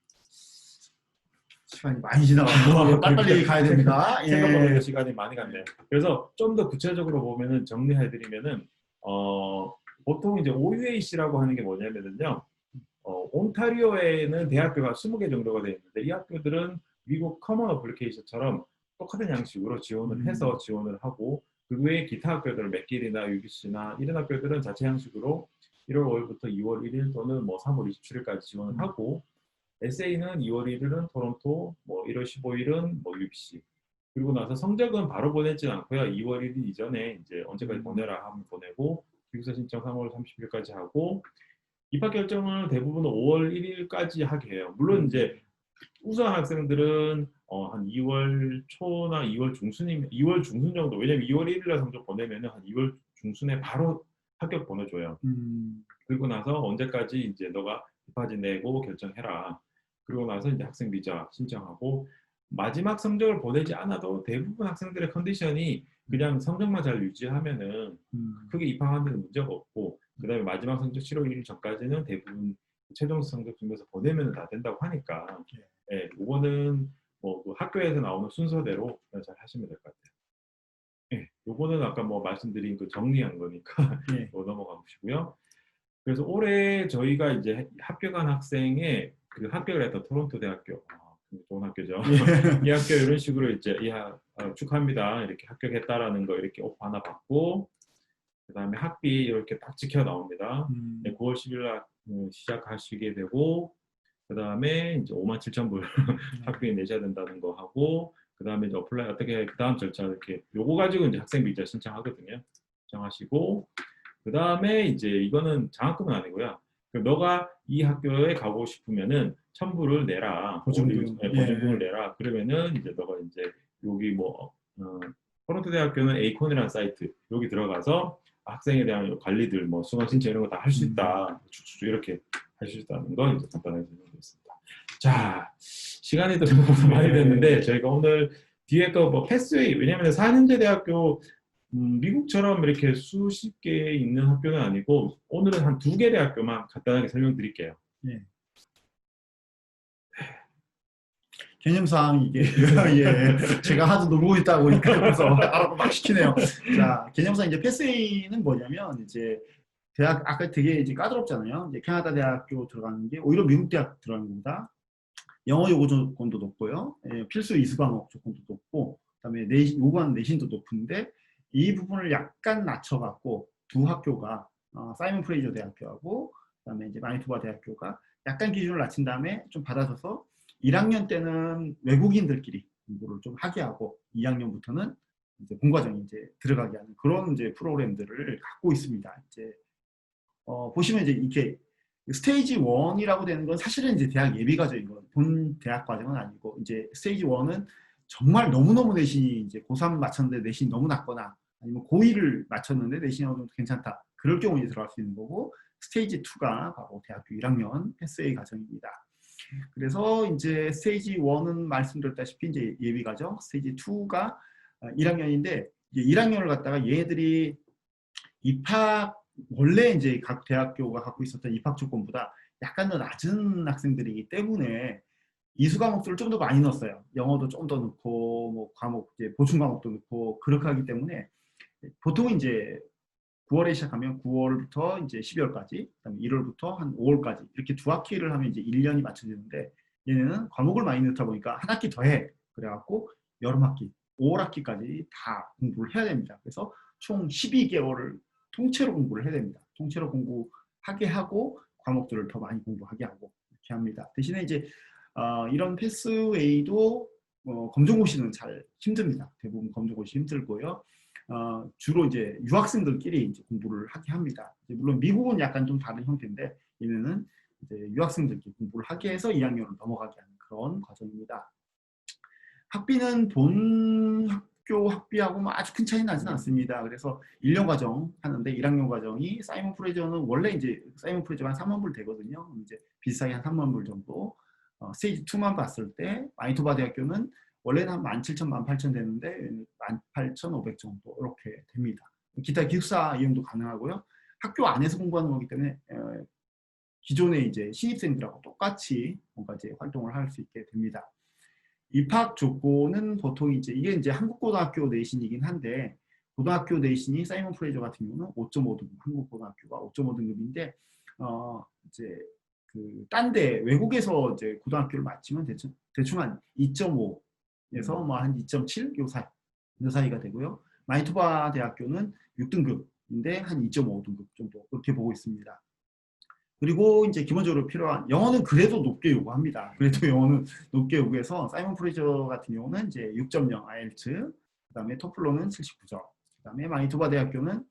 시간이 많이 지나가고 빨리빨리 가야 됩니다. 생각보다 시간이 많이 갔네요. 그래서 좀 더 구체적으로 보면은 정리해드리면은 보통 이제 OUAC라고 하는 게 뭐냐면은요. 온타리오에는 대학교가 20개 정도가 되어 있는데 이 학교들은 미국 커먼 어플리케이션처럼 똑같은 양식으로 지원을 해서 지원을 하고 그 외에 기타 학교들 맥길이나 UBC나 이런 학교들은 자체 양식으로 1월 5일부터 2월 1일 또는 뭐 3월 27일까지 지원을 하고 SA는 2월 1일은 토론토, 뭐 1월 15일은 뭐 UBC. 그리고 나서 성적은 바로 보내지는 않고요. 2월 1일 이전에 이제 언제까지 보내라 하면 보내고 기숙사 신청 3월 30일까지 하고 입학 결정을 대부분 5월 1일까지 하게 해요. 물론 이제 우수한 학생들은 한 2월 초나 2월 중순이면 2월 중순 정도. 왜냐면 2월 1일날 성적 보내면은 한 2월 중순에 바로 합격 보내줘요. 그리고 나서 언제까지 이제 너가 입학지 내고 결정해라. 그리고 나서 이제 학생 비자 신청하고 마지막 성적을 보내지 않아도 대부분 학생들의 컨디션이 그냥 성적만 잘 유지하면은 크게 입학하는 데 문제가 없고 그다음에 마지막 성적 7월 1일 전까지는 대부분 최종 성적 중에서 보내면 다 된다고 하니까 예, 이거는 뭐그 학교에서 나오는 순서대로 잘 하시면 될 것 같아요. 예, 요거는 아까 뭐 말씀드린 그 정리한 거니까 넘어가 보시고요. 그래서 올해 저희가 이제 합격한 학생의 그 합격을 했던 토론토 대학교, 좋은 학교죠. 이 학교 이런 식으로 이제 축하합니다. 이렇게 합격했다라는 거 이렇게 오프 하나 받고 그다음에 학비 이렇게 딱 찍혀 나옵니다. 9월 10일 날 시작하시게 되고 그다음에 이제 57,000불 학비에 내셔야 된다는 거 하고 그다음에 이제 어플라이 어떻게 그다음 절차 이렇게 요거 가지고 이제 학생 비자 신청하거든요. 신청하시고 그다음에 이제 이거는 장학금은 아니고요. 너가 이 학교에 가고 싶으면은 1,000불을 내라. 보증금. 보증금을 내라. 그러면은 이제 너가 이제 여기 뭐 토론토 대학교는 에이콘이라는 사이트 여기 들어가서 학생에 대한 관리들 뭐 수강 신청 이런 거 다 할 수 있다. 쭉쭉 이렇게 할 수 있다는 거 이제 간단하게 설명드렸습니다. 자, 시간이 또 생각보다 많이 됐는데 저희가 오늘 뒤에 거 뭐 패스웨이 왜냐면 4년제 대학교 미국처럼 이렇게 수십 개 있는 학교는 아니고 오늘은 한 2개 대학교만 간단하게 설명드릴게요. 개념상 이게 제가 하도 놀고 있다 보니까 그래서 막 시키네요. 자, 개념상 이제 패스웨이는 뭐냐면 이제 대학 아까 되게 이제 까다롭잖아요. 이제 캐나다 대학교 들어가는 게 오히려 미국 대학 들어가는 겁니다. 영어 요구 조건도 높고요. 필수 이수 과목 조건도 높고 그다음에 요구하는 내신도 높은데 이 부분을 약간 낮춰갖고 두 학교가 사이먼 프레이저 대학교하고 그다음에 이제 마니토바 대학교가 약간 기준을 낮춘 다음에 좀 받아줘서 1학년 때는 외국인들끼리 공부를 좀 하게 하고 2학년부터는 이제 본과정에 이제 들어가게 하는 그런 이제 프로그램들을 갖고 있습니다. 이제 보시면 이제 이렇게 스테이지 1이라고 되는 건 사실은 이제 대학 예비 과정인 거, 본 대학 과정은 아니고 이제 스테이지 1은 정말 너무너무 내신이 이제 고3 맞췄는데 내신이 너무 낮거나 아니면 고2를 맞췄는데 내신이 어느 정도 괜찮다. 그럴 경우 이제 들어갈 수 있는 거고 스테이지 2가 바로 대학교 1학년 패스웨이 과정입니다. 그래서 이제 스테이지 1은 말씀드렸다시피 이제 예비 과정, 스테이지 2가 1학년인데 이제 1학년을 갖다가 얘네들이 입학 원래 이제 각 대학교가 갖고 있었던 입학 조건보다 약간 더 낮은 학생들이기 때문에 이수 과목들을 좀 더 많이 넣었어요. 영어도 좀 더 넣고 뭐 과목 이제 보충 과목도 넣고 그렇게 하기 때문에 보통 이제 9월에 시작하면 9월부터 이제 12월까지, 그다음에 1월부터 한 5월까지 이렇게 두 학기를 하면 이제 1년이 맞춰지는데 얘네는 과목을 많이 넣다 보니까 한 학기 더 해. 그래갖고 여름 학기, 5월 학기까지 다 공부를 해야 됩니다. 그래서 총 12개월을 통째로 공부를 해야 됩니다. 통째로 공부하게 하고 과목들을 더 많이 공부하게 하고 이렇게 합니다. 대신에 이제 이런 패스웨이도 검정고시는 잘 힘듭니다. 대부분 검정고시 힘들고요. 주로 이제 유학생들끼리 이제 공부를 하게 합니다. 물론 미국은 약간 좀 다른 형태인데 얘네는 이제 유학생들끼리 공부를 하게 해서 2학년으로 넘어가게 하는 그런 과정입니다. 학비는 본 학교 학비하고 뭐 아주 큰 차이는 나진 않습니다. 그래서 1년 과정 하는데 1학년 과정이 사이먼 프레저는 원래 이제 사이먼 프레저가 한 3만 불 되거든요. 이제 비슷하게 한 3만 불 정도. 스테이지 2만 봤을 때 마니토바 대학교는 원래는 한 17,000, 18,000 되는데 18,500 정도 이렇게 됩니다. 기타 기숙사 이용도 가능하고요. 학교 안에서 공부하는 거기 때문에 기존의 이제 신입생들하고 똑같이 뭔가 이제 활동을 할 수 있게 됩니다. 입학 조건은 보통 이게 이제 한국고등학교 내신이긴 한데 고등학교 내신이 사이먼 프레저 같은 경우는 5.5등급, 한국 고등학교가 5.5등급인데 이제 그 딴 데 외국에서 이제 고등학교를 마치면 대충 한 2.5에서 뭐 한 2.7 요 사이가 되고요. 마니토바 대학교는 6등급인데 한 2.5등급 정도 그렇게 보고 있습니다. 그리고 이제 기본적으로 필요한 영어는 그래도 높게 요구합니다. 그래도 영어는 높게 요구해서 사이먼 프레저 같은 경우는 이제 6.0 IELTS, 그다음에 토플로는 79점, 그다음에 마니토바 대학교는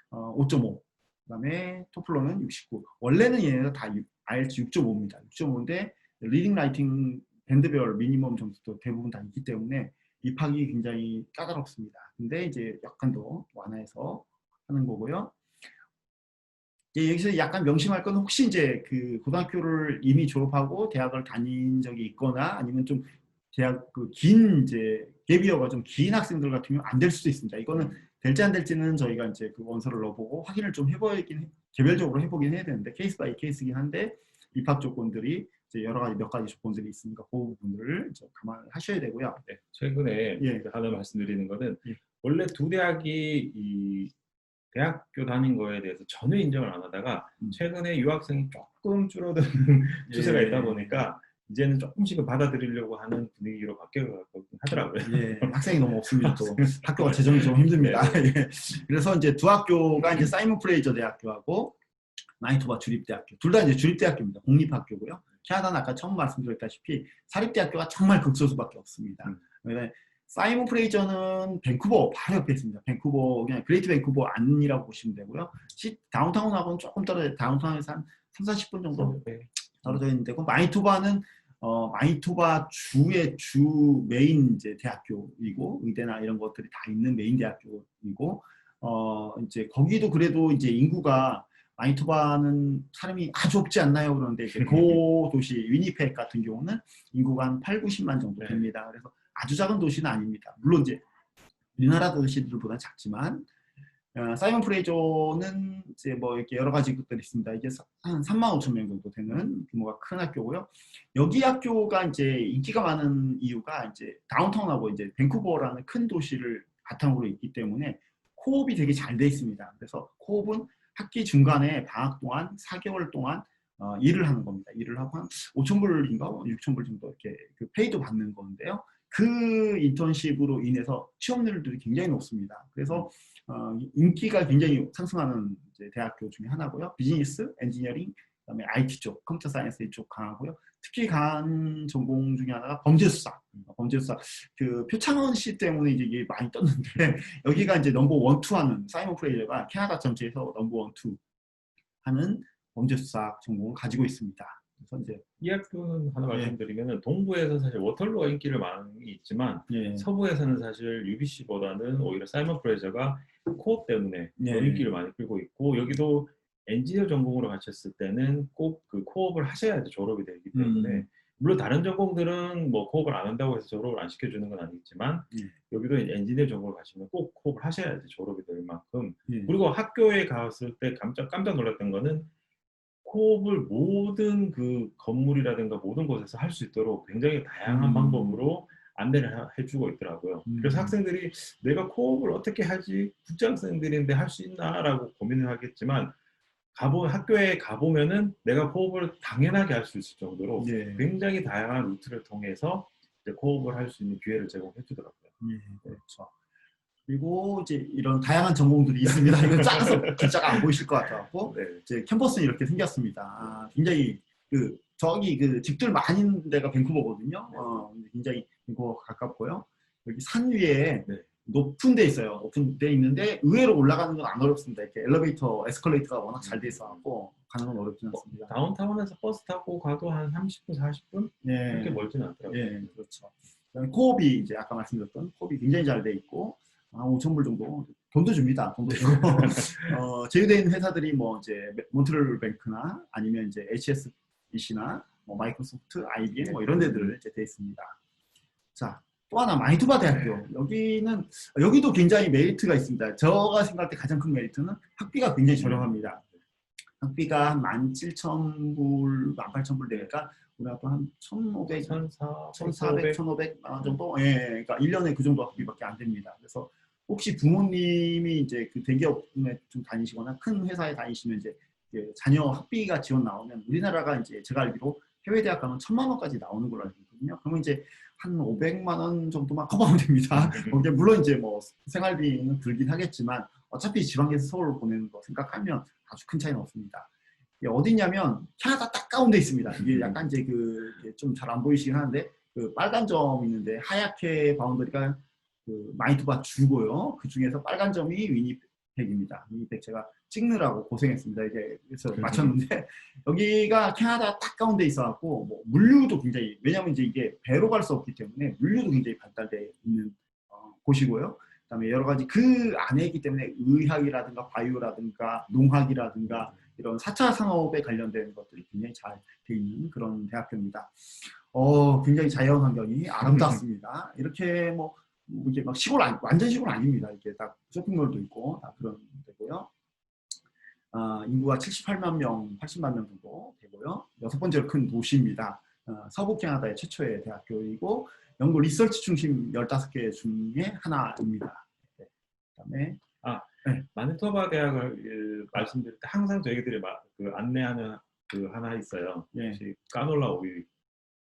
5.5, 그다음에 토플로는 69. 원래는 얘네가 다 IELTS 6.5입니다. 6.5인데 리딩 라이팅 밴드별 미니멈 점수도 대부분 다 있기 때문에 입학이 굉장히 까다롭습니다. 근데 이제 약간 더 완화해서 하는 거고요. 여기서 약간 명심할 건 혹시 이제 그 고등학교를 이미 졸업하고 대학을 다닌 적이 있거나 아니면 좀 대학 그 긴 이제 갭이어가 좀 긴 학생들 같은 경우 안 될 수도 있습니다. 이거는 될지 안 될지는 저희가 이제 그 원서를 넣어보고 확인을 좀 개별적으로 해보긴 해야 되는데 케이스 바이 케이스긴 한데 입학 조건들이 이제 여러 가지 몇 가지 조건들이 있으니까 그 부분들을 감안을 하셔야 되고요. 네, 최근에 예. 하나 말씀드리는 거는 예. 원래 두 대학이 이 대학교 다닌 거에 대해서 전혀 인정을 안 하다가 최근에 유학생이 조금 줄어드는 추세가 있다 보니까 이제는 조금씩은 받아들이려고 하는 분위기로 바뀌어가고 하더라고요. 예, 학생이 너무 없습니다. 또 학교가 재정이 좀 힘듭니다. 예. 그래서 이제 두 학교가 이제 사이먼 프레이저 대학교하고 마니토바 주립대학교, 둘 다 이제 주립대학교입니다. 공립학교고요. 캐나다는 아까 처음 말씀드렸다시피 사립대학교가 정말 극소수밖에 없습니다. 사이먼 프레이저는 밴쿠버 바로 옆에 있습니다. 밴쿠버 그냥 그레이트 밴쿠버 안이라고 보시면 되고요. 다운타운하고는 조금 떨어져 다운타운에서 한 30-40분 정도 떨어져 있는 데고 마니토바는 마니토바 주의 주 메인 이제 대학교이고 의대나 이런 것들이 다 있는 메인 대학교이고 이제 거기도 그래도 이제 인구가 마니토바는 사람이 아주 없지 않나요? 그런데 이제 고 도시 위니펙 같은 경우는 인구가 한 8-90만 정도 됩니다. 그래서 아주 작은 도시는 아닙니다. 물론 이제 우리나라 도시들보다 작지만 사이먼 프레이저는 이제 뭐 이렇게 여러 가지 것들이 있습니다. 이게 한 35,000명 정도 되는 규모가 큰 학교고요. 여기 학교가 이제 인기가 많은 이유가 이제 다운타운하고 이제 밴쿠버라는 큰 도시를 바탕으로 있기 때문에 코옵이 되게 잘 돼 있습니다. 그래서 코옵은 학기 중간에 방학 동안 4개월 동안 일을 하는 겁니다. 일을 하고 한 5,000불인가 6,000불 정도 이렇게 그 페이도 받는 건데요. 그 인턴십으로 인해서 취업률도 굉장히 높습니다. 그래서 인기가 굉장히 상승하는 이제 대학교 중에 하나고요. 비즈니스, 엔지니어링, 그다음에 IT 쪽, 컴퓨터 사이언스 이쪽 강하고요. 특히 강한 전공 중에 하나가 범죄수사. 범죄수사. 그 표창원 씨 때문에 이제 많이 떴는데 여기가 이제 넘버 1, 2 하는 사이먼 프레이저가 캐나다 전체에서 넘버 1, 2 하는 범죄수사 전공을 가지고 있습니다. 그래서 이제 이 학교는 하나 말씀드리면은 동부에서 사실 워털루가 인기를 많이 있지만 서부에서는 사실 UBC보다는 오히려 사이먼 프레이저가 코업 때문에 더 인기를 많이 끌고 있고 여기도 엔지니어 전공으로 가셨을 때는 꼭 그 코업을 하셔야지 졸업이 되기 때문에 물론 다른 전공들은 뭐 코업을 안 한다고 해서 졸업을 안 시켜주는 건 아니지만 여기도 엔지니어 전공을 가시면 꼭 코업을 하셔야지 졸업이 될 만큼 그리고 학교에 갔을 때 깜짝 놀랐던 거는 코업을 모든 그 건물이라든가 모든 곳에서 할 수 있도록 굉장히 다양한 방법으로 안내를 해주고 있더라고요. 그래서 학생들이 내가 코업을 어떻게 하지? 국제학생들인데 할 수 있나라고 고민을 하겠지만 학교에 가보면은 내가 코업을 당연하게 할 수 있을 정도로 굉장히 다양한 루트를 통해서 이제 코업을 할 수 있는 기회를 제공해 주더라고요. 그렇죠. 그리고 이제 이런 다양한 전공들이 있습니다. 이건 작아서 글자가 안 보이실 것 같아갖고 이제 캠퍼스는 이렇게 생겼습니다. 굉장히 저기 집들 많은 데가 밴쿠버거든요. 굉장히 밴쿠버 가깝고요. 여기 산 위에 높은 데 있어요. 높은 데 있는데 의외로 올라가는 건 안 어렵습니다. 이렇게 엘리베이터, 에스컬레이터가 워낙 잘 돼 있어갖고 가는 건 어렵진 않습니다. 다운타운에서 버스 타고 가도 한 30분, 40분? 그렇게 멀진 않더라고요. 그렇죠. 그다음에 코옵이 이제 아까 말씀드렸던 코옵이 굉장히 잘 돼 있고 한 5,000불 정도 돈도 줍니다. 돈도 주고 제휴되어 있는 회사들이 뭐 이제 몬트리올 뱅크나 아니면 이제 HSBC나 뭐 마이크로소프트, IBM 뭐 이런 데들 이제 돼 있습니다. 자, 또 하나 마니토바 대학교. 여기도 굉장히 메리트가 있습니다. 제가 생각할 때 가장 큰 메리트는 학비가 굉장히 저렴합니다. 학비가 한 17,000불, 18,000불 되니까 우리가 또 한 1,500, 1,400, 1,500만 원 정도? 예, 그러니까 1년에 그 정도 학비밖에 안 됩니다. 그래서 혹시 부모님이 이제 그 대기업에 좀 다니시거나 큰 회사에 다니시면 이제 자녀 학비가 지원 나오면 우리나라가 이제 제가 알기로 해외 대학 가면 1,000만 원까지 나오는 걸로 알고 있거든요. 그러면 이제 한 500만 원 정도만 커버하면 됩니다. 물론 이제 뭐 생활비는 들긴 하겠지만 어차피 지방에서 서울로 보내는 거 생각하면 아주 큰 차이는 없습니다. 어디냐면 캐나다 딱 가운데 있습니다. 이게 약간 이제 좀 잘 안 보이시긴 하는데 그 빨간 점 있는데 하얗게 바운더리가 그 마니토바 주고요. 그 중에서 빨간 점이 위니펙입니다. 위니펙 제가 찍느라고 고생했습니다. 이게 그래서 맞췄는데 여기가 캐나다 딱 가운데 있어갖고 뭐 물류도 굉장히 왜냐하면 이제 이게 배로 갈 수 없기 때문에 물류도 굉장히 발달되어 있는 곳이고요. 그다음에 여러 가지 그 안에 있기 때문에 의학이라든가 바이오라든가 농학이라든가 이런 4차 산업에 관련된 것들이 굉장히 잘 돼 있는 그런 대학교입니다. 굉장히 자연 환경이 아름답습니다. 이렇게 뭐 이게 막 완전 시골 아닙니다. 이렇게 딱 쇼핑몰도 있고 다 그런 데고요. 인구가 78만 명, 80만 명 정도 되고요. 6번째로 큰 도시입니다. 서부 캐나다의 최초의 대학교이고 연구 리서치 중심 15개 중에 하나입니다. 네. 그다음에 네. 마니토바 대학을 말씀드릴 때 항상 저희들이 그 안내하는 그 하나 있어요. 네. 까놀라 오일.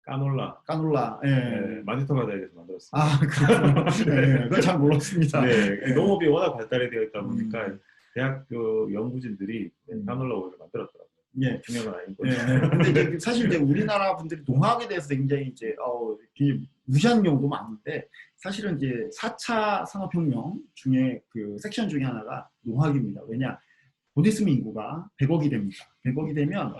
까놀라. 네, 마니토바 대학에서 만들었어요. 그렇군요. 네, 그건 잘 몰랐습니다. 네, 농업이 워낙 발달이 되어 있다 보니까 대학교 연구진들이 까놀라 오일을 만들었더라고요. 예. 중요한 건 아니고. 네. 근데 이제 사실 이제 우리나라 분들이 농학에 대해서 굉장히 이제 무시하는 경우도 많은데 사실은 이제 4차 산업혁명 중에 그 섹션 중에 하나가 농학입니다. 왜냐? 곧 있으면 인구가 100억이 됩니다. 100억이 되면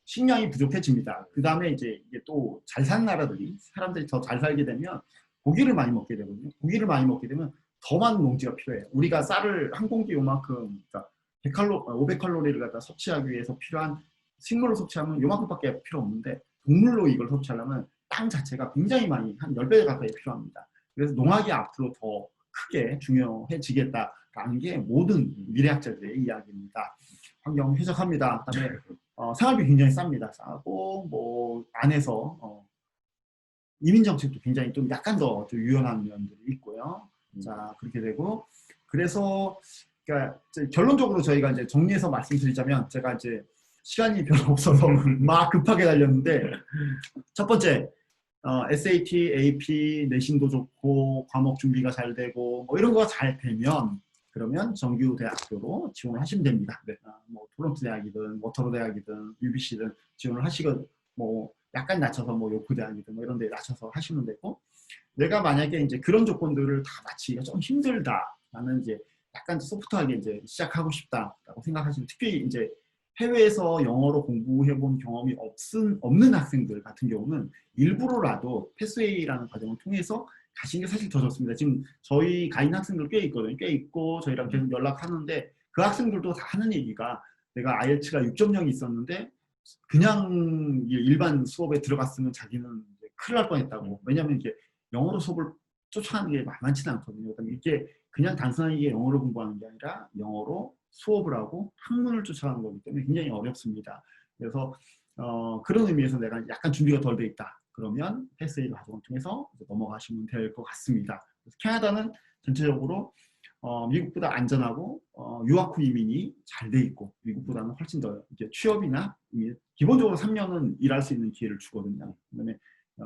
식량이 부족해집니다. 그 다음에 이제 이게 또 잘 사는 나라들이 사람들이 더 잘 살게 되면 고기를 많이 먹게 되거든요. 고기를 많이 먹게 되면 더 많은 농지가 필요해요. 우리가 쌀을 한 공기 요만큼 그러니까 500칼로리를 갖다 섭취하기 위해서 필요한 식물로 섭취하면 요만큼밖에 필요 없는데 동물로 이걸 섭취하려면 땅 자체가 굉장히 많이 한 10배 가까이 필요합니다. 그래서 농학이 앞으로 더 크게 중요해지겠다라는 게 모든 미래학자들의 이야기입니다. 환경 회적합니다. 그다음에 생활비 굉장히 쌉니다. 싸고 뭐 안에서 이민 정책도 굉장히 좀 약간 더 좀 유연한 면들이 있고요. 자 그렇게 되고 그래서 그러니까 결론적으로 저희가 이제 정리해서 말씀드리자면 제가 이제 시간이 별로 없어서 막 급하게 달렸는데 첫 번째 SAT, AP 내신도 좋고 과목 준비가 잘 되고 뭐 이런 거가 잘 되면 그러면 정규 대학교로 지원을 하시면 됩니다. 네. 뭐 토론토 대학이든 워터로 대학이든 UBC든 지원을 하시고 뭐 약간 낮춰서 뭐 요크 대학이든 뭐 이런 데 낮춰서 하시면 되고 내가 만약에 이제 그런 조건들을 다 맞추기가 좀 힘들다. 나는 이제 약간 소프트하게 이제 시작하고 싶다라고 생각하시면 특히 이제 해외에서 영어로 공부해본 경험이 없는 학생들 같은 경우는 일부러라도 패스웨이라는 과정을 통해서 가시는 게 사실 더 좋습니다. 지금 저희 가인 학생들 꽤 있거든요. 꽤 있고 저희랑 계속 연락하는데 그 학생들도 다 하는 얘기가 내가 IELTS가 6.0이 있었는데 그냥 일반 수업에 들어갔으면 자기는 이제 큰일 날 뻔했다고. 왜냐하면 이게 영어로 수업을 쫓아가는 게 만만치는 않거든요. 이게 그냥 단순하게 영어로 공부하는 게 아니라 영어로 수업을 하고 학문을 쫓아가는 거기 때문에 굉장히 어렵습니다. 그래서 그런 의미에서 내가 약간 준비가 덜 돼 있다. 그러면 패스웨이 과정을 통해서 넘어가시면 될 것 같습니다. 그래서 캐나다는 전체적으로 미국보다 안전하고 유학 후 이민이 잘 돼 있고 미국보다는 훨씬 더 이제 취업이나 기본적으로 3년은 일할 수 있는 기회를 주거든요. 그다음에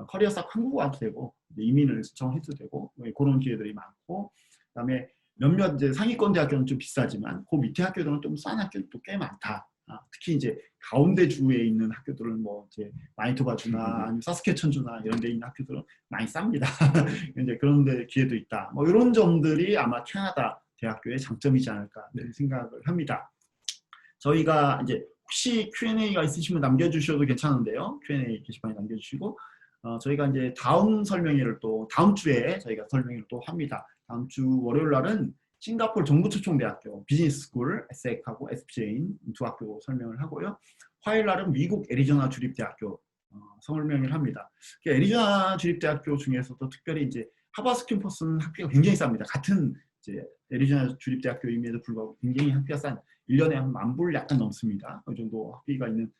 커리어 싹 한국 와도 되고 이민을 신청해도 되고 그런 기회들이 많고 그다음에 몇몇 이제 상위권 대학교는 좀 비싸지만 그 밑에 학교들은 좀 싼 학교도 꽤 많다. 특히 이제 가운데 주에 있는 학교들은 뭐 이제 마니토바 주나 아니면 사스케천 주나 이런 데 있는 학교들은 많이 쌉니다. 이제 그런 데 기회도 있다. 뭐 이런 점들이 아마 캐나다 대학교의 장점이지 않을까 생각을 합니다. 저희가 이제 혹시 Q&A가 있으시면 남겨주셔도 괜찮은데요. Q&A 게시판에 남겨주시고 저희가 이제 다음 설명회를 또 다음 주에 저희가 설명회를 또 합니다. 다음 주 월요일 날은 싱가포르 정부초청대학교 비즈니스스쿨 SEC하고 SPJ인 두 학교 설명을 하고요. 화요일 날은 미국 애리조나 주립대학교 설명을 합니다. 애리조나 주립대학교 중에서도 특별히 이제 하버스 캠퍼스는 학비가 굉장히 쌉니다. 같은 이제 애리조나 주립대학교임에도 불구하고 굉장히 학비가 싼 1년에 한 10,000불 약간 넘습니다. 그 정도 학비가 있는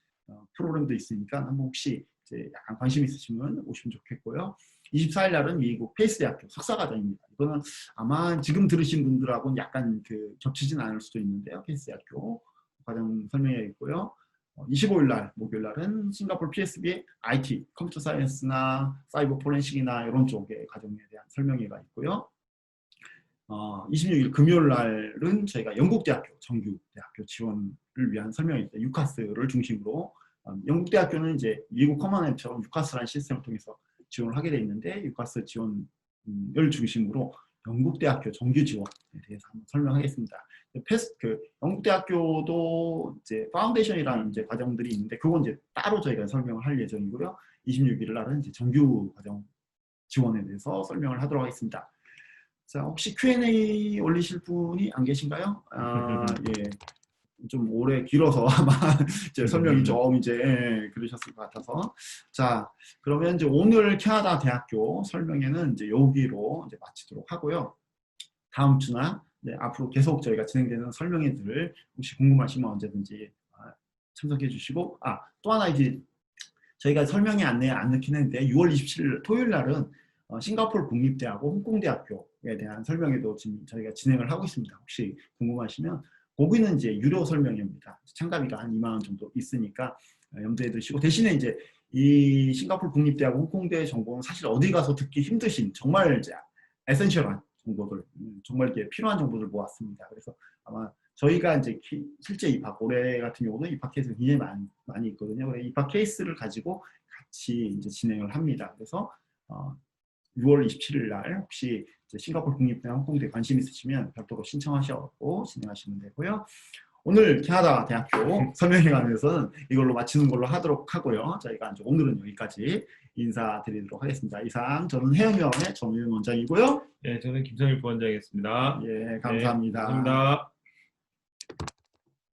프로그램도 있으니까 한번 혹시 이제 약간 관심 있으시면 오시면 좋겠고요. 24일 날은 미국 페이스 대학교 석사과정입니다. 이거는 아마 지금 들으신 분들하고는 약간 겹치진 않을 수도 있는데요. 페이스 대학교 과정 설명해 있고요. 25일 날 목요일 날은 싱가포르 PSB의 IT 컴퓨터 사이언스나 사이버 포렌식이나 이런 쪽의 과정에 대한 설명회가 있고요. 26일 금요일 날은 저희가 영국대학교 정규 대학교 지원을 위한 설명입니다. 유카스를 중심으로 영국대학교는 이제 미국 커먼앱처럼 유카스라는 시스템을 통해서 지원을 하게 돼 있는데 유카스 지원을 중심으로 영국대학교 정규 지원에 대해서 한번 설명하겠습니다. 영국대학교도 이제 파운데이션이라는 이제 과정들이 있는데 그건 이제 따로 저희가 설명을 할 예정이고요. 26일 날은 이제 정규 과정 지원에 대해서 설명을 하도록 하겠습니다. 자, 혹시 Q&A 올리실 분이 안 계신가요? 예. 좀 오래 길어서 아마 이제 설명이 좀 이제 그러셨을 것 같아서. 자, 그러면 이제 오늘 캐나다 대학교 설명회는 이제 여기로 이제 마치도록 하고요. 다음 주나 앞으로 계속 저희가 진행되는 설명회들 혹시 궁금하시면 언제든지 참석해 주시고, 또 하나 이제 저희가 설명회 안내에 안 넣긴 했는데 6월 27일 토요일 날은 싱가포르 국립대하고 홍콩대학교에 대한 설명회도 지금 저희가 진행을 하고 있습니다. 혹시 궁금하시면 거기는 이제 유료 설명회입니다. 참가비가 한 2만 원 정도 있으니까 염두에 두시고, 대신에 이제 이 싱가포르 국립대하고 홍콩대 정보는 사실 어디 가서 듣기 힘드신 정말 이제 에센셜한 정보들, 정말 이렇게 필요한 정보들 모았습니다. 그래서 아마 저희가 이제 실제 입학, 올해 같은 경우는 입학 케이스가 굉장히 많이 있거든요. 그래서 입학 케이스를 가지고 같이 이제 진행을 합니다. 그래서 6월 27일 날 혹시 이제 싱가포르 국립대, 홍콩대 관심 있으시면 별도로 신청하셔서 진행하시면 되고요. 오늘 캐나다 대학교 설명회 관련해서는 이걸로 마치는 걸로 하도록 하고요. 저희가 이제 오늘은 여기까지 인사드리도록 하겠습니다. 이상 저는 해양위원회 정유영 원장이고요. 네, 저는 김성일 부원장이었습니다. 예, 감사합니다. 네, 감사합니다.